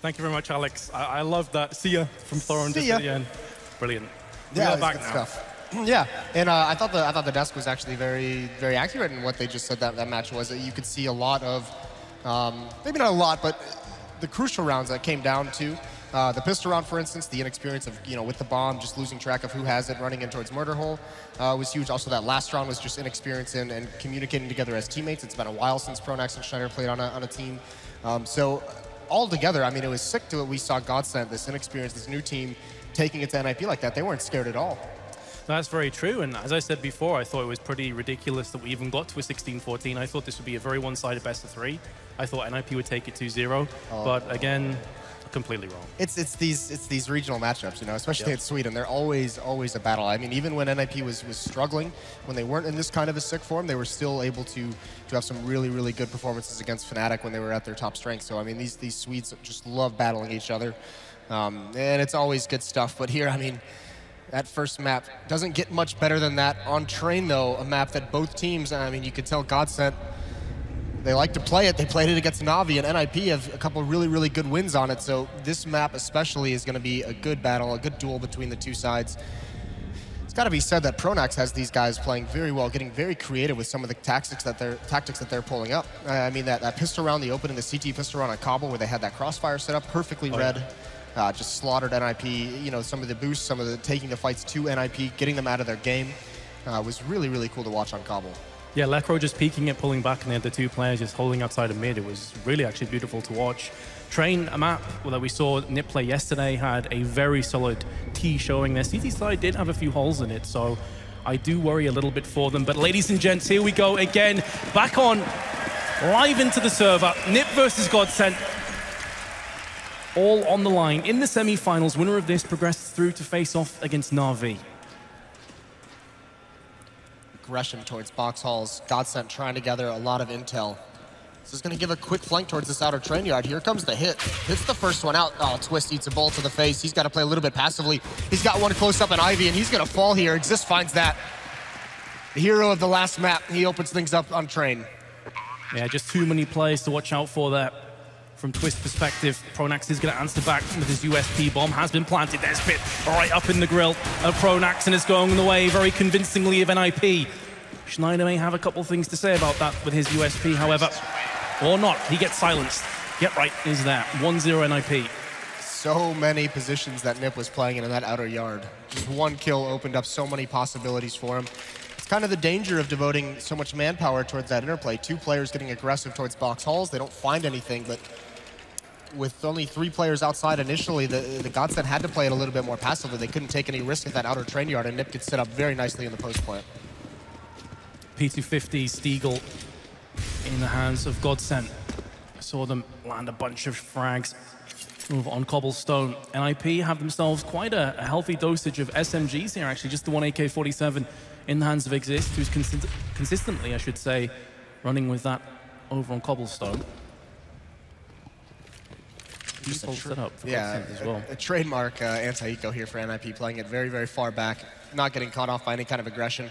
Thank you very much, Alex. I love that. See ya from Thorin just at the end. Brilliant. Yeah, back now. Stuff. Yeah, and I thought the desk was actually very accurate in what they just said that match was. That you could see a lot of, maybe not a lot, but the crucial rounds that came down to the pistol round, for instance, the inexperience of with the bomb, just losing track of who has it, running in towards murder hole was huge. Also, that last round was just inexperience in and communicating together as teammates. It's been a while since Pronax and Schneider played on a team, so all together, I mean, it was sick to what we saw GODSENT, this inexperienced, this new team, taking it to NIP like that. They weren't scared at all. That's very true, and as I said before, I thought it was pretty ridiculous that we even got to a 16-14. I thought this would be a very one-sided best of 3. I thought NIP would take it 2-0, but again, completely wrong. It's these regional matchups, especially at Sweden. They're always a battle. I mean, even when NIP was struggling, when they weren't in this kind of a sick form, they were still able to have some really good performances against Fnatic when they were at their top strength. So I mean, these Swedes just love battling each other, and it's always good stuff. But here, I mean, that first map doesn't get much better than that. On Train, though, a map that both teams, I mean, you could tell GODSENT, they like to play it. They played it against Na'Vi, and NIP have a couple really good wins on it. So this map especially is going to be a good battle, a good duel between the two sides. It's got to be said that Pronax has these guys playing very well, getting very creative with some of the tactics that they're pulling up. I mean, that pistol round, the opening, the CT pistol round on Cobble, where they had that crossfire set up, perfectly read. Just slaughtered NIP. Some of the boosts, some of the taking the fights to NIP, getting them out of their game was really cool to watch on Cobble. Yeah, Lekro just peeking it, pulling back, and they had the two players just holding outside of mid. It was really actually beautiful to watch. Train, a map that we saw Nip play yesterday, had a very solid T showing. Their CT side did have a few holes in it, so I do worry a little bit for them. But ladies and gents, here we go again. Back on, live into the server. Nip versus GODSENT. All on the line. In the semi-finals, winner of this progresses through to face off against Na'Vi. Aggression towards box halls. GODSENT trying to gather a lot of intel. This is going to give a quick flank towards this outer train yard. Here comes the hit. Hits the first one out. Oh, Twist eats a bullet to the face. He's got to play a little bit passively. He's got one close up on Ivy, and he's going to fall here. Exist finds that. The hero of the last map. He opens things up on Train. Yeah, just too many players to watch out for there. From Twist perspective, Pronax is going to answer back with his USP bomb. Has been planted. There's Spit right up in the grill of Pronax, and it's going the way very convincingly of NIP. Schneider may have a couple things to say about that with his USP, however, or not. He gets silenced. Get right is that. 1-0 NIP. So many positions that Nip was playing in that outer yard. Just one kill opened up so many possibilities for him. It's kind of the danger of devoting so much manpower towards that interplay. Two players getting aggressive towards box halls. They don't find anything, but with only 3 players outside initially, the GODSENT had to play it a little bit more passively. They couldn't take any risk at that outer train yard, and Nip could set up very nicely in the post plant. P250 Stiegel in the hands of GODSENT. I saw them land a bunch of frags move on Cobblestone. NIP have themselves quite a healthy dosage of SMGs here, actually. Just the one AK-47 in the hands of Exist, who's consistently, I should say, running with that over on Cobblestone. Set up for as well. A trademark anti-eco here for NIP, playing it very far back, not getting caught off by any kind of aggression.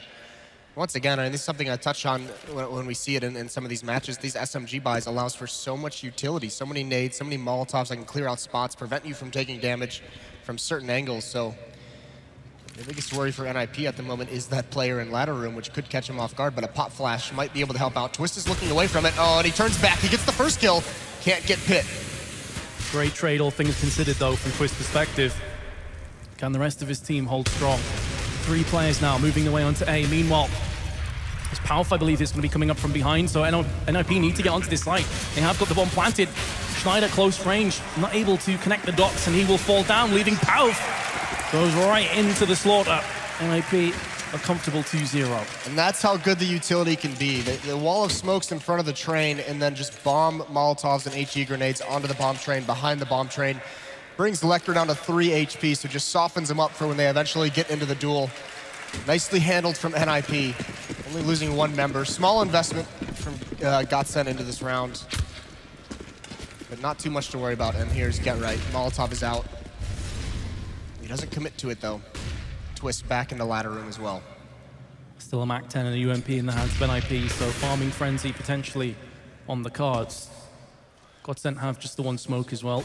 Once again, I mean, this is something I touch on when we see it in some of these matches. These SMG buys allows for so much utility, so many nades, so many Molotovs that can clear out spots, prevent you from taking damage from certain angles. So the biggest worry for NIP at the moment is that player in ladder room, which could catch him off guard, but a pop flash might be able to help out. Twist is looking away from it. Oh, and he turns back. He gets the first kill. Can't get Pit. Great trade, all things considered, though, from Twist's perspective. Can the rest of his team hold strong? 3 players now moving their way onto A. Meanwhile, it's Palf, I believe, is going to be coming up from behind, so NIP need to get onto this site. They have got the bomb planted. Schneider, close range, not able to connect the dots, and he will fall down, leaving Palf. Goes right into the slaughter. NIP a comfortable 2-0. And that's how good the utility can be. The wall of smokes in front of the train, and then just bomb Molotovs and HE grenades onto the bomb train, behind the bomb train. Brings Lecter down to 3 HP, so just softens him up for when they eventually get into the duel. Nicely handled from NIP. Only losing 1 member. Small investment from GODSENT into this round. But not too much to worry about. And here's Get Right. Molotov is out. He doesn't commit to it, though. Twist back in the ladder room as well. Still a MAC-10 and a UMP in the hands of NIP, so farming frenzy potentially on the cards. GODSENT have just the 1 smoke as well.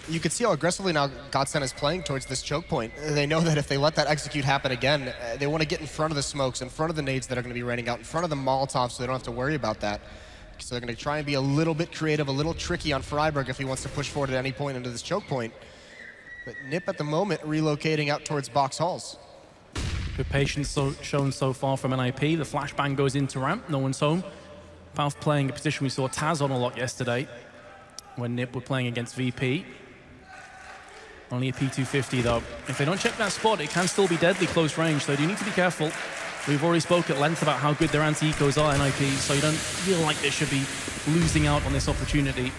You can see how aggressively now GODSENT is playing towards this choke point. They know that if they let that execute happen again, they want to get in front of the smokes, in front of the nades that are going to be raining out, in front of the Molotovs, so they don't have to worry about that. So they're going to try and be a little bit creative, a little tricky on Freiburg if he wants to push forward at any point into this choke point. But Nip at the moment relocating out towards box halls. Good patience shown so far from NIP. The flashbang goes into ramp, no one's home. Palf playing a position we saw Taz on a lot yesterday when Nip were playing against VP. Only a P250 though. If they don't check that spot, it can still be deadly close range, so you need to be careful. We've already spoke at length about how good their anti-ecos are, NIP, so you don't feel like they should be losing out on this opportunity.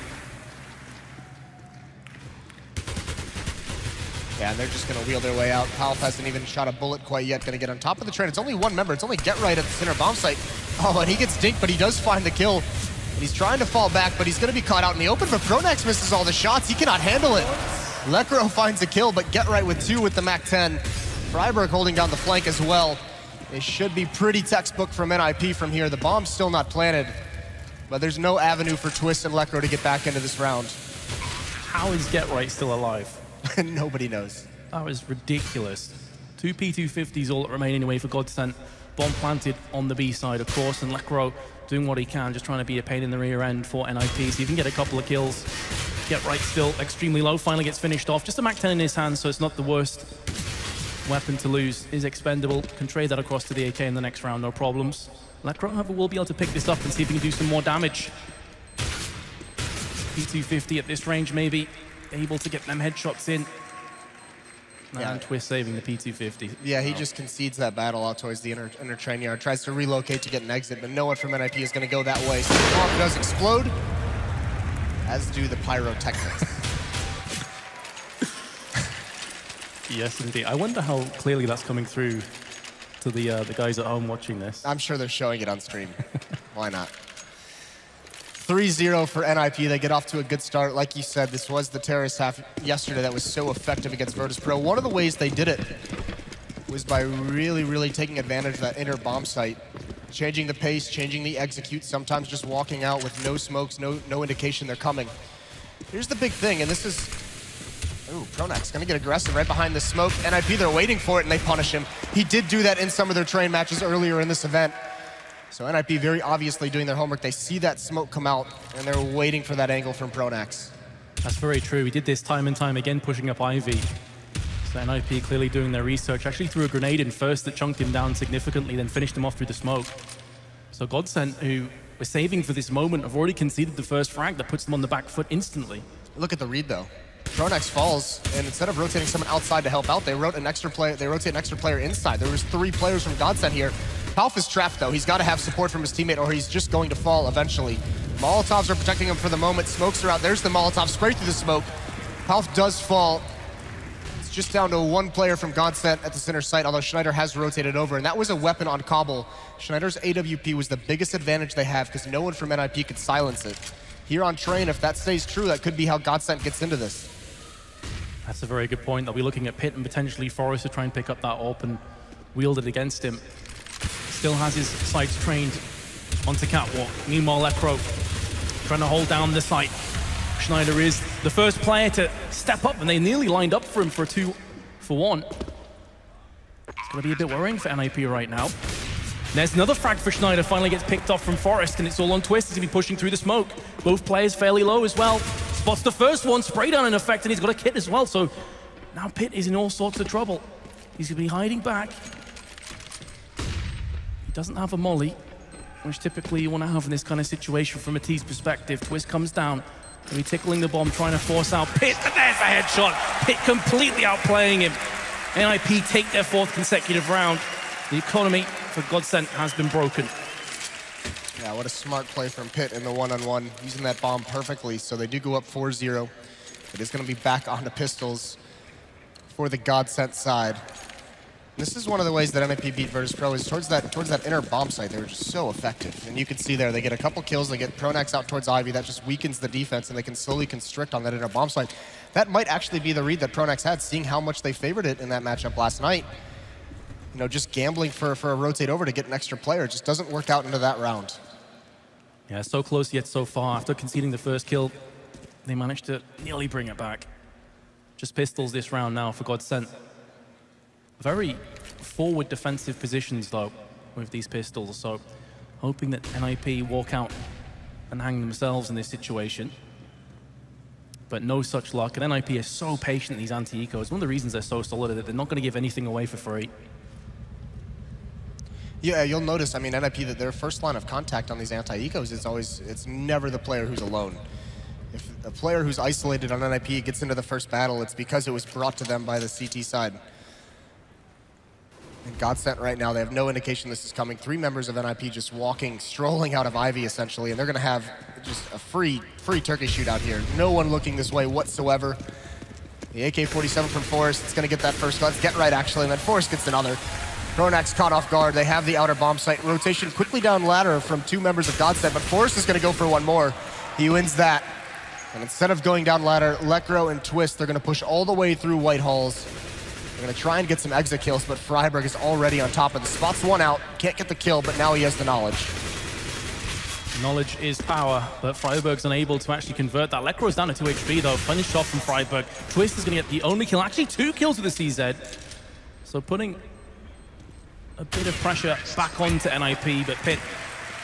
Yeah, and they're just going to wheel their way out. Palf hasn't even shot a bullet quite yet. Going to get on top of the train. It's only one member. It's only Get Right at the center bomb site. Oh, and he gets dinked, but he does find the kill. And he's trying to fall back, but he's going to be caught out in the open. But Pronax misses all the shots. He cannot handle it. Lekro finds a kill, but Get Right with 2 with the MAC-10. Freiburg holding down the flank as well. It should be pretty textbook from NIP from here. The bomb's still not planted, but there's no avenue for Twist and Lekro to get back into this round. How is Get Right still alive? Nobody knows. That was ridiculous. 2 P250s all that remain anyway for GODSENT. Bomb planted on the B side, of course, and Lekro doing what he can, just trying to be a pain in the rear end for NIP. So you can get a couple of kills. Get Right still extremely low, finally gets finished off. Just a MAC-10 in his hand, so it's not the worst weapon to lose. Is expendable, can trade that across to the AK in the next round, no problems. Lekro, however, will be able to pick this up and see if he can do some more damage. P250 at this range, maybe able to get them headshots in. Yeah. And Twist saving the P250. Yeah, he just concedes that battle out towards the inner train yard, tries to relocate to get an exit, but no one from NIP is going to go that way. So the bomb does explode, as do the pyrotechnics. Yes, indeed. I wonder how clearly that's coming through to the guys at home watching this. I'm sure they're showing it on stream. Why not? 3-0 for NIP. They get off to a good start. Like you said, this was the terrorist half yesterday that was so effective against Virtus.pro. One of the ways they did it was by really taking advantage of that inner bomb site, changing the pace, changing the execute, sometimes just walking out with no smokes, no indication they're coming. Here's the big thing, and this is... Ooh, Pronax gonna get aggressive right behind the smoke. NIP, they're waiting for it, and they punish him. He did do that in some of their train matches earlier in this event. So NIP very obviously doing their homework. They see that smoke come out, and they're waiting for that angle from Pronax. That's very true. He did this time and time again, pushing up Ivy. So NIP clearly doing their research. Actually threw a grenade in first that chunked him down significantly, then finished him off through the smoke. So GODSENT, who were saving for this moment, have already conceded the first frag that puts them on the back foot instantly. Look at the read, though. Pronax falls, and instead of rotating someone outside to help out, they rotate an extra player inside. There was 3 players from GODSENT here. Palf is trapped, though. He's got to have support from his teammate, or he's just going to fall eventually. Molotovs are protecting him for the moment. Smokes are out. There's the Molotov spray through the smoke. Palf does fall. It's just down to 1 player from GODSENT at the center site, although Schneider has rotated over, and that was a weapon on Kabul. Schneider's AWP was the biggest advantage they have because no one from NIP could silence it. Here on train, if that stays true, that could be how GODSENT gets into this. That's a very good point. They'll be looking at Pit and potentially Forrest to try and pick up that AWP and wield it against him. Still has his sights trained onto Catwalk. Meanwhile, Lekro trying to hold down the site. Schneider is the first player to step up, and they nearly lined up for him for a 2-for-1. It's going to be a bit worrying for NIP right now. There's another frag for Schneider, finally gets picked off from Forrest, and it's all on Twist. He's going to be pushing through the smoke. Both players fairly low as well. Spots the first one, spray down in effect, and he's got a kit as well, so now Pit is in all sorts of trouble. He's going to be hiding back. He doesn't have a molly, which typically you want to have in this kind of situation from a T's perspective. Twist comes down, and he's tickling the bomb, trying to force out Pit, and there's a headshot. Pit completely outplaying him. NIP take their 4th consecutive round. The economy for GODSENT has been broken. Yeah, what a smart play from Pit in the one-on-one, using that bomb perfectly. So they do go up 4-0. It is going to be back onto pistols for the GODSENT side. This is one of the ways that NIP beat Virtus.pro is towards that inner bomb site. They were just so effective. And you can see there, they get a couple kills, they get Pronax out towards Ivy. That just weakens the defense, and they can slowly constrict on that inner bomb site. That might actually be the read that Pronax had, seeing how much they favored it in that matchup last night. You know, just gambling for a rotate over to get an extra player. It just doesn't work out into that round. Yeah, so close yet so far. After conceding the first kill, they managed to nearly bring it back. Just pistols this round now for GODSENT. Very forward defensive positions, though, with these pistols. So hoping that NIP walk out and hang themselves in this situation. But no such luck. And NIP is so patient, these anti-ecos. One of the reasons they're so solid is that they're not going to give anything away for free. Yeah, you'll notice, I mean, NIP, that their first line of contact on these anti-ecos is always, it's never the player who's alone. If a player who's isolated on NIP gets into the first battle, it's because it was brought to them by the CT side. And GODSENT right now, they have no indication this is coming. 3 members of NIP just walking, strolling out of Ivy, essentially, and they're going to have just a free turkey shootout here. No one looking this way whatsoever. The AK-47 from Forrest, it's going to get that first. Let's get right, actually, and then Forrest gets another. Pronax caught off guard. They have the outer bomb site. Rotation quickly down ladder from 2 members of GODSENT, but Forrest is going to go for one more. He wins that. And instead of going down ladder, Lekro and Twist, they're going to push all the way through White Halls. They're going to try and get some exit kills, but Freiberg is already on top of the spots. 1 out. Can't get the kill, but now he has the knowledge. Knowledge is power, but Freiberg's unable to actually convert that. Lekro's down to 2 HP, though. Punished off from Freiberg. Twist is going to get the only kill. Actually, 2 kills with the CZ. So putting a bit of pressure back onto NIP, but Pitt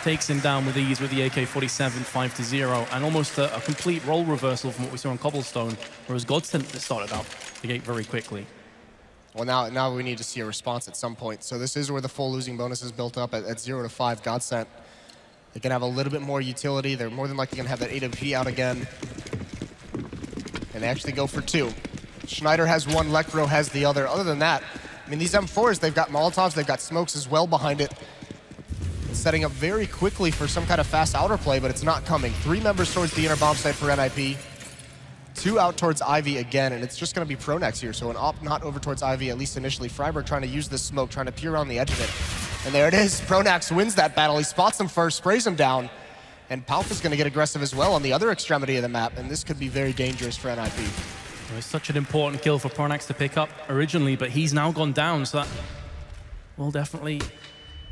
takes him down with ease with the AK-47, 5-0, and almost a complete role reversal from what we saw on Cobblestone, whereas GODSENT started out the gate very quickly. Well, now we need to see a response at some point. So this is where the full losing bonus is built up at 0 to 5. GODSENT, they can have a little bit more utility. They're more than likely going to have that AWP out again. And they actually go for 2. Schneider has 1, Lekro has the other. Other than that, I mean, these M4s, they've got Molotovs, they've got smokes as well behind it. Setting up very quickly for some kind of fast outer play, but it's not coming. 3 members towards the inner bomb site for NIP. 2 out towards Ivy again, and it's just going to be Pronax here. So an op not over towards Ivy, at least initially. Freiberg trying to use this smoke, trying to peer around the edge of it. And there it is. Pronax wins that battle. He spots him first, sprays him down. And Palp is going to get aggressive as well on the other extremity of the map, and this could be very dangerous for NIP. It was such an important kill for Pronax to pick up originally, but he's now gone down, so that will definitely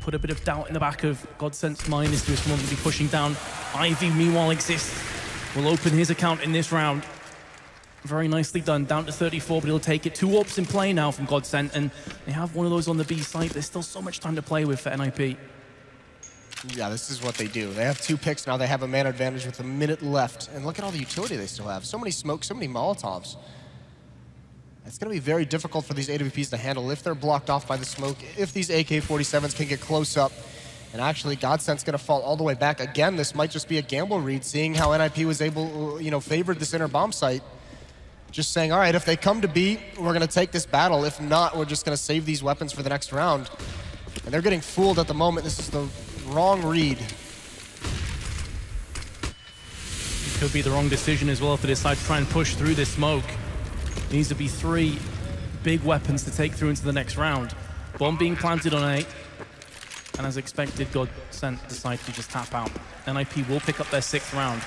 put a bit of doubt in the back of GODSENT's mind as to if someone will be pushing down. Ivy, meanwhile, exists. Will open his account in this round. Very nicely done, down to 34, but he'll take it. 2 AWPs in play now from GODSENT, and they have one of those on the B site. There's still so much time to play with for NIP. Yeah, this is what they do. They have 2 picks now. They have a man advantage with a minute left. And look at all the utility they still have. So many smokes, so many Molotovs. It's going to be very difficult for these AWPs to handle if they're blocked off by the smoke, if these AK-47s can get close up. And actually, GODSENT's going to fall all the way back. Again, this might just be a gamble read, seeing how NIP was able, favored this inner bomb site. Just saying, all right, if they come to B, we're going to take this battle. If not, we're just going to save these weapons for the next round. And they're getting fooled at the moment. This is the wrong read. It could be the wrong decision as well if they decide to try and push through this smoke. Needs to be 3 big weapons to take through into the next round. Bomb being planted on A. And as expected, GODSENT decide to just tap out. NIP will pick up their 6th round.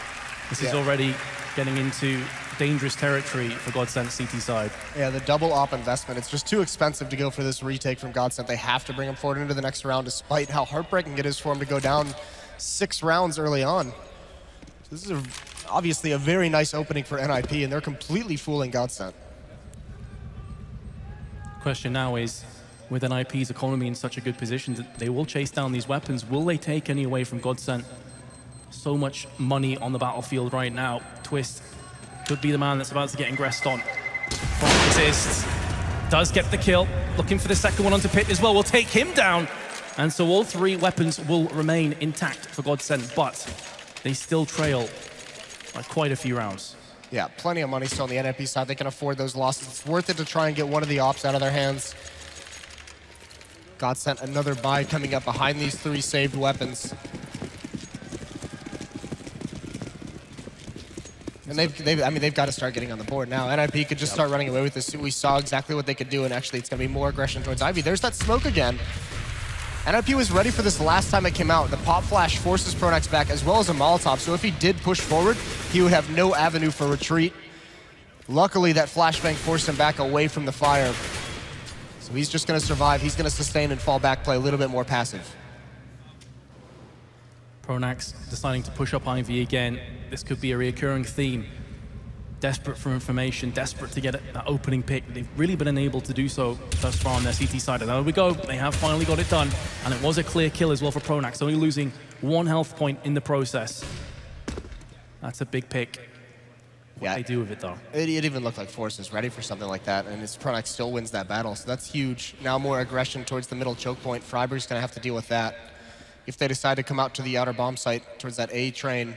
This is already getting into dangerous territory for GODSENT CT side. Yeah, the double op investment, it's just too expensive to go for this retake from GODSENT. They have to bring him forward into the next round, despite how heartbreaking it is for him to go down 6 rounds early on. So this is obviously a very nice opening for NIP, and they're completely fooling GODSENT. Question now is, with NIP's economy in such a good position, they will chase down these weapons. Will they take any away from GODSENT? So much money on the battlefield right now. Twist could be the man that's about to get ingressed on. Resist. Does get the kill. Looking for the second one onto Pitt as well. Will take him down. And so all 3 weapons will remain intact for GODSENT, but they still trail by quite a few rounds. Yeah, plenty of money still on the NIP side. They can afford those losses. It's worth it to try and get one of the ops out of their hands. GODSENT another buy coming up behind these 3 saved weapons. And they've got to start getting on the board now. NIP could just start running away with this. We saw exactly what they could do, and actually it's going to be more aggression towards Ivy. There's that smoke again. NIP was ready for this last time it came out. The pop flash forces Pronax back, as well as a Molotov. So if he did push forward, he would have no avenue for retreat. Luckily, that flashbang forced him back away from the fire. So he's just going to survive. He's going to sustain and fall back, play a little bit more passive. Pronax deciding to push up Ivy again. This could be a reoccurring theme desperate for information, desperate to get that opening pick. They've really been unable to do so thus far on their CT side. And there we go. They have finally got it done. And it was a clear kill as well for Pronax, only losing 1 health point in the process. That's a big pick. What they do with it, though. It even looked like Force is ready for something like that, and his Pronax still wins that battle, so that's huge. Now more aggression towards the middle choke point. Freiburg's going to have to deal with that. If they decide to come out to the outer bomb site towards that A train,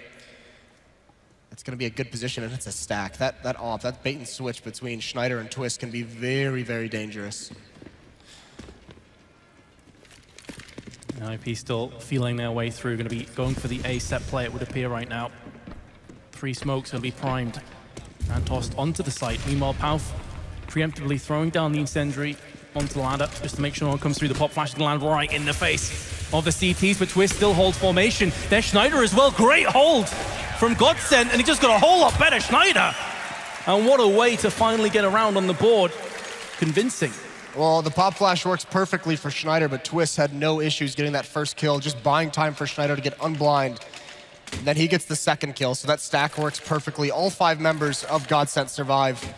it's going to be a good position, and it's a stack. That bait and switch between Schneider and Twist can be very, very dangerous. IP still feeling their way through, going to be going for the A set play, it would appear right now. 3 smokes going to be primed and tossed onto the site. Meanwhile, Pauf preemptively throwing down the incendiary onto the ladder just to make sure no one comes through. The pop flash can land right in the face of the CTs, but Twist still holds formation. There's Schneider as well. Great hold from GODSENT, and he just got a whole lot better, Schneider. And what a way to finally get around on the board. Convincing. Well, the pop flash works perfectly for Schneider, but Twist had no issues getting that first kill, just buying time for Schneider to get unblind. And then he gets the second kill, so that stack works perfectly. All 5 members of GODSENT survive.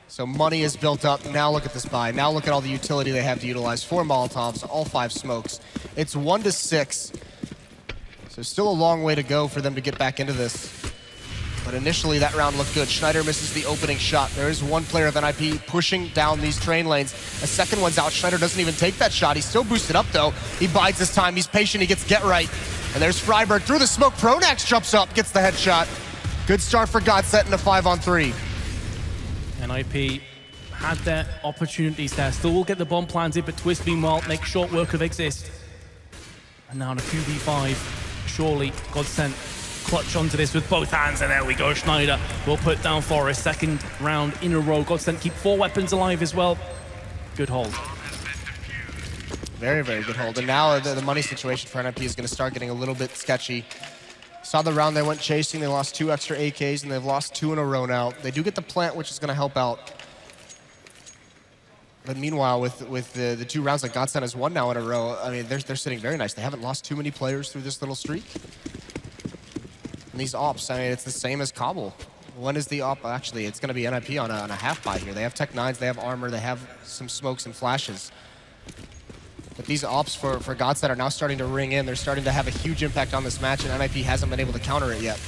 So money is built up. Now look at this buy. Now look at all the utility they have to utilize. 4 Molotovs, all 5 smokes. It's 1-6. So still a long way to go for them to get back into this. But initially that round looked good. Schneider misses the opening shot. There is one player of NIP pushing down these train lanes. A second one's out. Schneider doesn't even take that shot. He's still boosted up though. He bides his time. He's patient. He gets get right. And there's Freiburg through the smoke. Pronax jumps up, gets the headshot. Good start for GODSENT in a 5-on-3. NIP had their opportunities there. Still will get the bomb planted, but Twist meanwhile makes short work of Exist. And now in a 2v5, surely GODSENT clutch onto this with both hands, and there we go. Schneider will put down Forest. Second round in a row. GODSENT keep 4 weapons alive as well. Good hold. Very, very good hold. And now the money situation for NIP is going to start getting a little bit sketchy. Saw the round they went chasing. They lost 2 extra AKs, and they've lost 2 in a row now. They do get the plant, which is going to help out. But meanwhile, with the 2 rounds that GODSENT has won now in a row, I mean, they're sitting very nice. They haven't lost too many players through this little streak. And these ops, I mean, it's the same as Cobble. When is the op? Actually, it's going to be NIP on a half buy here. They have Tech 9s, they have armor, they have some smokes and flashes. But these ops for GODSENT are now starting to ring in. They're starting to have a huge impact on this match, and NIP hasn't been able to counter it yet.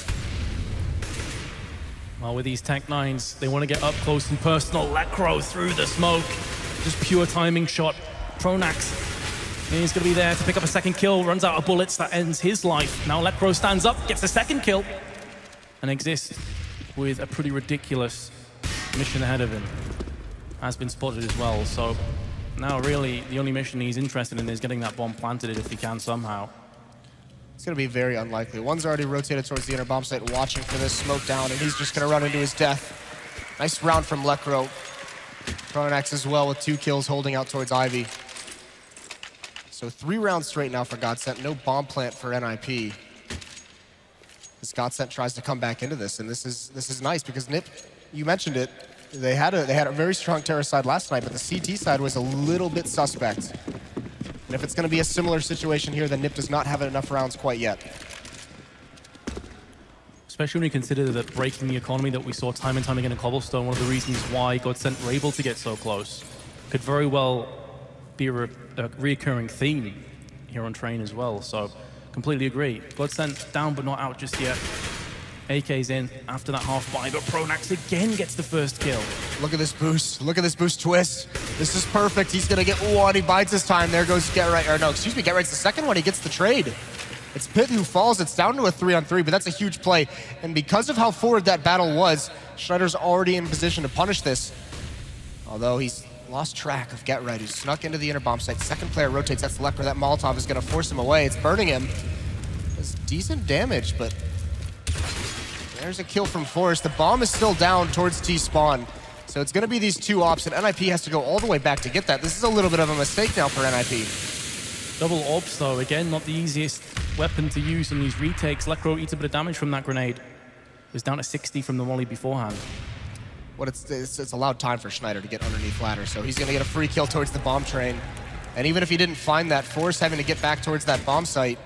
Well, with these Tech 9s, they want to get up close and personal. Lekro through the smoke. Just pure timing shot. Pronax is going to be there to pick up a second kill. Runs out of bullets. That ends his life. Now Lekro stands up, gets the second kill. And Exist with a pretty ridiculous mission ahead of him. Has been spotted as well, so now really the only mission he's interested in is getting that bomb planted if he can somehow. It's going to be very unlikely. One's already rotated towards the inner bomb site, watching for this smoke down, and he's just going to run into his death. Nice round from Lekro. Pronax as well with 2 kills, holding out towards Ivy. So 3 rounds straight now for GODSENT. No bomb plant for NIP. As GODSENT tries to come back into this, and this is nice because NIP, you mentioned it, they had a very strong terror side last night, but the CT side was a little bit suspect. And if it's going to be a similar situation here, then NIP does not have enough rounds quite yet. Especially when you consider that breaking the economy that we saw time and time again in Cobblestone, one of the reasons why GODSENT were able to get so close. Could very well be a reoccurring theme here on Train as well, so completely agree. GODSENT down but not out just yet. AK's in after that half buy, but Pronax again gets the first kill. Look at this boost. Look at this boost Twist. This is perfect. He's going to get 1. He bides his time. There goes Get Right. Or no, excuse me, Get Right's the second one. He gets the trade. It's Pit who falls. It's down to a 3-on-3, but that's a huge play. And because of how forward that battle was, Schneider's already in position to punish this. Although he's lost track of Get Right, who snuck into the inner bomb site. Second player rotates. That's Lekro. That Molotov is going to force him away. It's burning him. It's decent damage, but there's a kill from Forrest. The bomb is still down towards T-spawn. So it's going to be these 2 ops, and NIP has to go all the way back to get that. This is a little bit of a mistake now for NIP. Double orbs though, again, not the easiest weapon to use in these retakes. Lekro eats a bit of damage from that grenade. It was down to 60 from the volley beforehand. What it's allowed time for Schneider to get underneath ladder, so he's going to get a free kill towards the bomb train. And even if he didn't find that, Forrest having to get back towards that bomb site,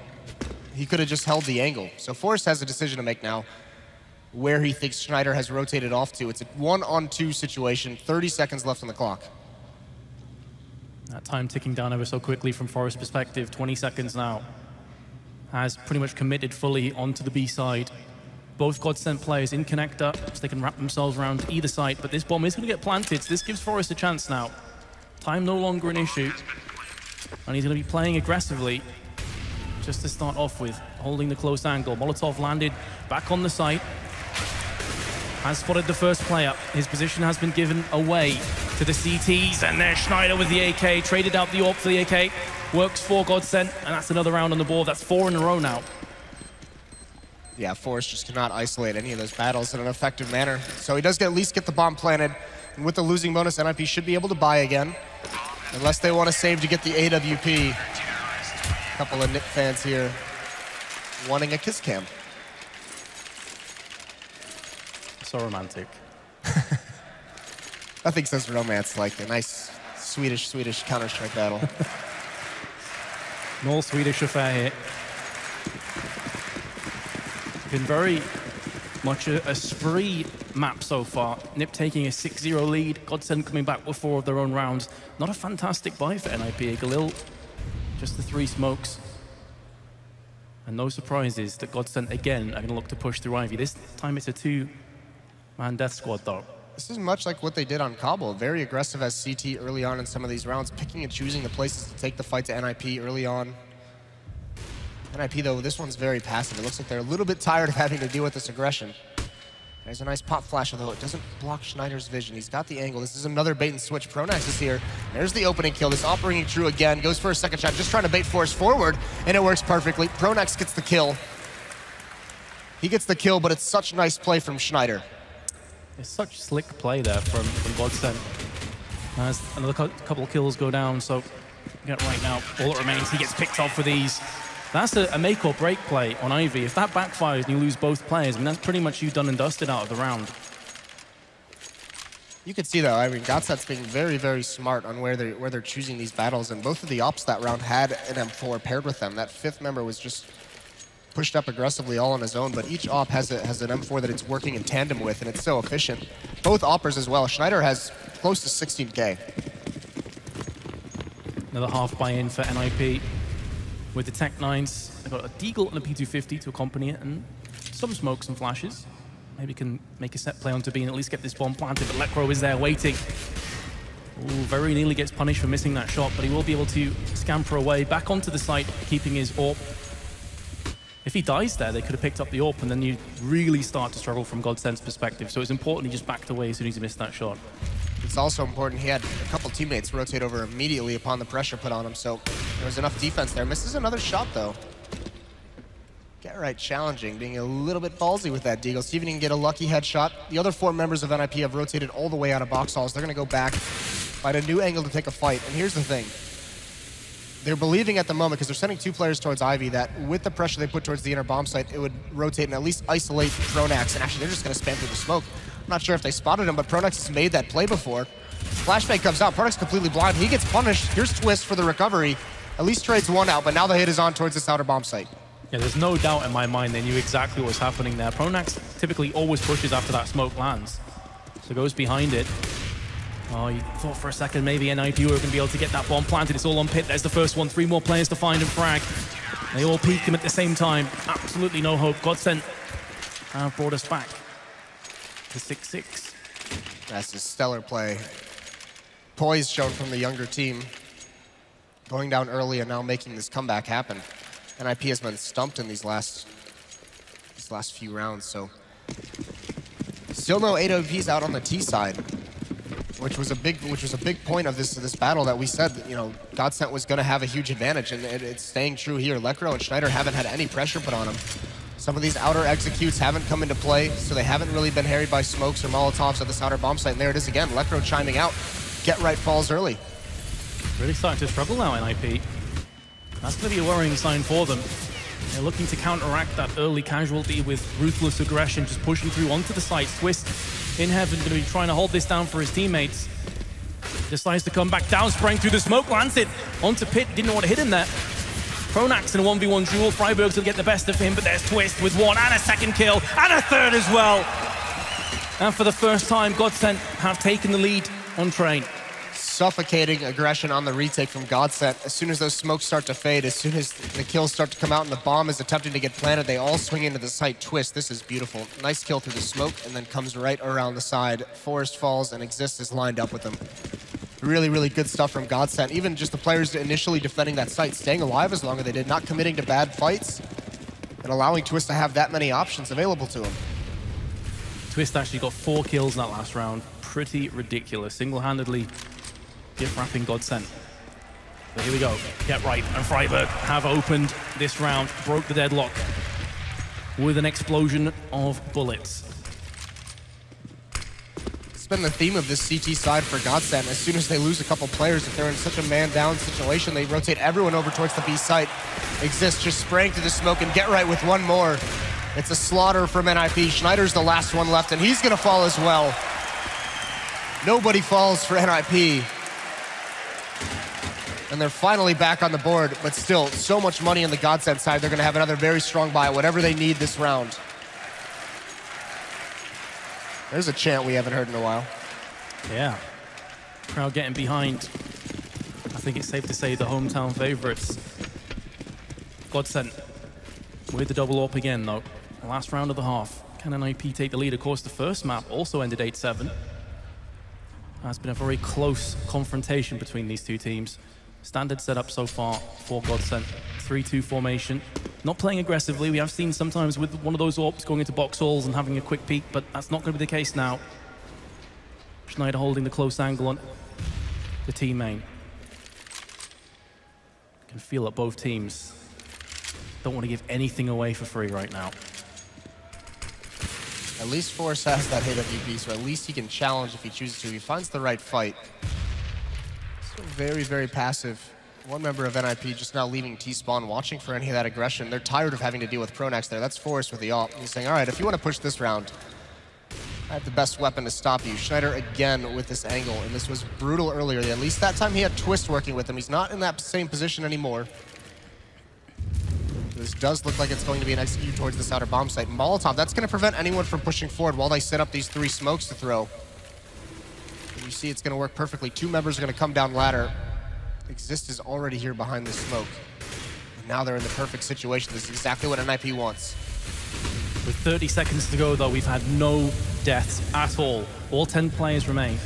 he could have just held the angle. So Forrest has a decision to make now. where he thinks Schneider has rotated off to. It's a 1-on-2 situation, 30 seconds left on the clock. That time ticking down ever so quickly from Forest's perspective, 20 seconds now. Has pretty much committed fully onto the B side. Both GODSENT players in connector, so they can wrap themselves around either side, but this bomb is going to get planted, so this gives Forest a chance now. Time no longer an issue, and he's going to be playing aggressively just to start off with, holding the close angle. Molotov landed back on the site. Has spotted the first player. His position has been given away to the CTs, and there's Schneider with the AK, traded out the AWP for the AK. Works for GODSENT, and that's another round on the board. That's 4 in a row now. Yeah, Forest just cannot isolate any of those battles in an effective manner. So he does at least get the bomb planted, and with the losing bonus, NIP should be able to buy again, unless they want to save to get the AWP. A couple of NIP fans here wanting a kiss cam. So romantic. Nothing says romance like a nice Swedish Counter-Strike battle. An all Swedish affair here. Been very much a spree map so far. NIP taking a 6-0 lead. GODSENT coming back with 4 of their own rounds. Not a fantastic buy for NIP. Galil, just the 3 smokes. And no surprises that GODSENT again are going to look to push through Ivy. This time it's a 2-man death squad though. This is much like what they did on Kabul. Very aggressive as CT early on in some of these rounds, picking and choosing the places to take the fight to NIP early on. NIP, though, this one's very passive. It looks like they're a little bit tired of having to deal with this aggression. There's a nice pop flash, though. It doesn't block Schneider's vision. He's got the angle. This is another bait and switch. Pronax is here. There's the opening kill. This op ringing true again. Goes for a second shot, just trying to bait Force forward, and it works perfectly. Pronax gets the kill. He gets the kill, but it's such nice play from Schneider. It's such slick play there from GODSENT. As another couple of kills go down, so right now, all that remains, he gets picked off for these. That's a make or break play on Ivy. If that backfires and you lose both players, I mean, that's pretty much you done and dusted out of the round. You could see, though, I mean, GODSENT's being very, very smart on where they're choosing these battles, and both of the ops that round had an M4 paired with them. That 5th member was just pushed up aggressively all on his own, but each op has an M4 that it's working in tandem with, and it's so efficient. Both oppers as well. Schneider has close to 16K. Another half buy-in for NIP. With the Tech 9s, they've got a Deagle and a P250 to accompany it, and some smokes and flashes. Maybe can make a set play onto B and at least get this bomb planted, but Lekro is there waiting. Ooh, very nearly gets punished for missing that shot, but he will be able to scamper away back onto the site, keeping his AWP. If he dies there, they could have picked up the AWP, and then you really start to struggle from GODSENT's perspective. So it's important he just backed away as soon as he missed that shot. It's also important he had a couple teammates rotate over immediately upon the pressure put on him, so there was enough defense there. Misses another shot, though. Get right challenging, being a little bit ballsy with that Deagle. See if he can get a lucky headshot. The other 4 members of NIP have rotated all the way out of box halls. They're going to go back, find a new angle to take a fight. And here's the thing. They're believing at the moment, because they're sending 2 players towards Ivy, that with the pressure they put towards the inner bomb site, it would rotate and at least isolate Pronax. And actually, they're just going to spam through the smoke. I'm not sure if they spotted him, but Pronax has made that play before. Flashbang comes out. Pronax completely blind. He gets punished. Here's Twist for the recovery. At least trades 1 out, but now the hit is on towards this outer bomb site. Yeah, there's no doubt in my mind they knew exactly what was happening there. Pronax typically always pushes after that smoke lands. So goes behind it. Oh, you thought for a second maybe NIP were going to be able to get that bomb planted. It's all on Pit. There's the first one. 3 more players to find and frag. They all peek him at the same time. Absolutely no hope. GODSENT have brought us back to 6-6. That's a stellar play. Poise shown from the younger team. Going down early and now making this comeback happen. NIP has been stumped in these last few rounds, so still no AWPs out on the T side, which was a big point of this battle that we said that, you know, GODSENT was going to have a huge advantage, and it's staying true here. Lekro and Schneider haven't had any pressure put on them. Some of these outer executes haven't come into play, so they haven't really been harried by smokes or Molotovs at this outer bomb site. And there it is again, Lekro chiming out. Get right falls early. Really starting to struggle now, NIP. That's going to be a worrying sign for them. They're looking to counteract that early casualty with ruthless aggression, just pushing through onto the site. Twist in heaven, going to be trying to hold this down for his teammates. Decides to come back down, spraying through the smoke, lands it onto Pit. Didn't know what hit him there. Pronax in a 1v1 duel. Freiburg's gonna get the best of him, but there's Twist with one and a second kill and a third as well. And for the first time, GODSENT have taken the lead on Train. Suffocating aggression on the retake from GODSENT. As soon as those smokes start to fade, as soon as the kills start to come out and the bomb is attempting to get planted, they all swing into the site. Twist, this is beautiful. Nice kill through the smoke and then comes right around the side. Forest falls and Exist is lined up with them. Really, really good stuff from GODSENT. Even just the players initially defending that site, staying alive as long as they did, not committing to bad fights, and allowing Twist to have that many options available to him. Twist actually got 4 kills in that last round. Pretty ridiculous. Single-handedly gift-wrapping GODSENT. But here we go. Get right. And Freiburg have opened this round. Broke the deadlock with an explosion of bullets. It's been the theme of this CT side for GODSENT. As soon as they lose a couple players, if they're in such a man-down situation, they rotate everyone over towards the B site. Exist just spraying through the smoke and Get Right with one more. It's a slaughter from NIP. Schneider's the last one left, and he's going to fall as well. Nobody falls for NIP. And they're finally back on the board, but still, so much money on the GODSENT side. They're going to have another very strong buy, whatever they need this round. There's a chant we haven't heard in a while. Yeah. Crowd getting behind. I think it's safe to say the hometown favorites. GODSENT with the double AWP again, though. Last round of the half. Can NIP take the lead? Of course, the first map also ended 8-7. It's been a very close confrontation between these two teams. Standard setup so far for GODSENT. 3-2 formation. Not playing aggressively. We have seen sometimes with one of those AWPs going into box halls and having a quick peek, but that's not going to be the case now. Schneider holding the close angle on the team main. You can feel that both teams don't want to give anything away for free right now. At least Force has that AWP, so at least he can challenge if he chooses to. He finds the right fight. So very, very passive. One member of NIP just now leaving T-spawn, watching for any of that aggression. They're tired of having to deal with Pronax there. That's Forrest with the AWP. He's saying, all right, if you want to push this round, I have the best weapon to stop you. Schneider again with this angle, and this was brutal earlier. At least that time he had Twist working with him. He's not in that same position anymore. This does look like it's going to be an execute towards this outer bomb site. Molotov, that's going to prevent anyone from pushing forward while they set up these 3 smokes to throw. And you see it's going to work perfectly. 2 members are going to come down ladder. Exist is already here behind this smoke. And now they're in the perfect situation. This is exactly what NIP wants. With 30 seconds to go, though, we've had no deaths at all. All 10 players remain.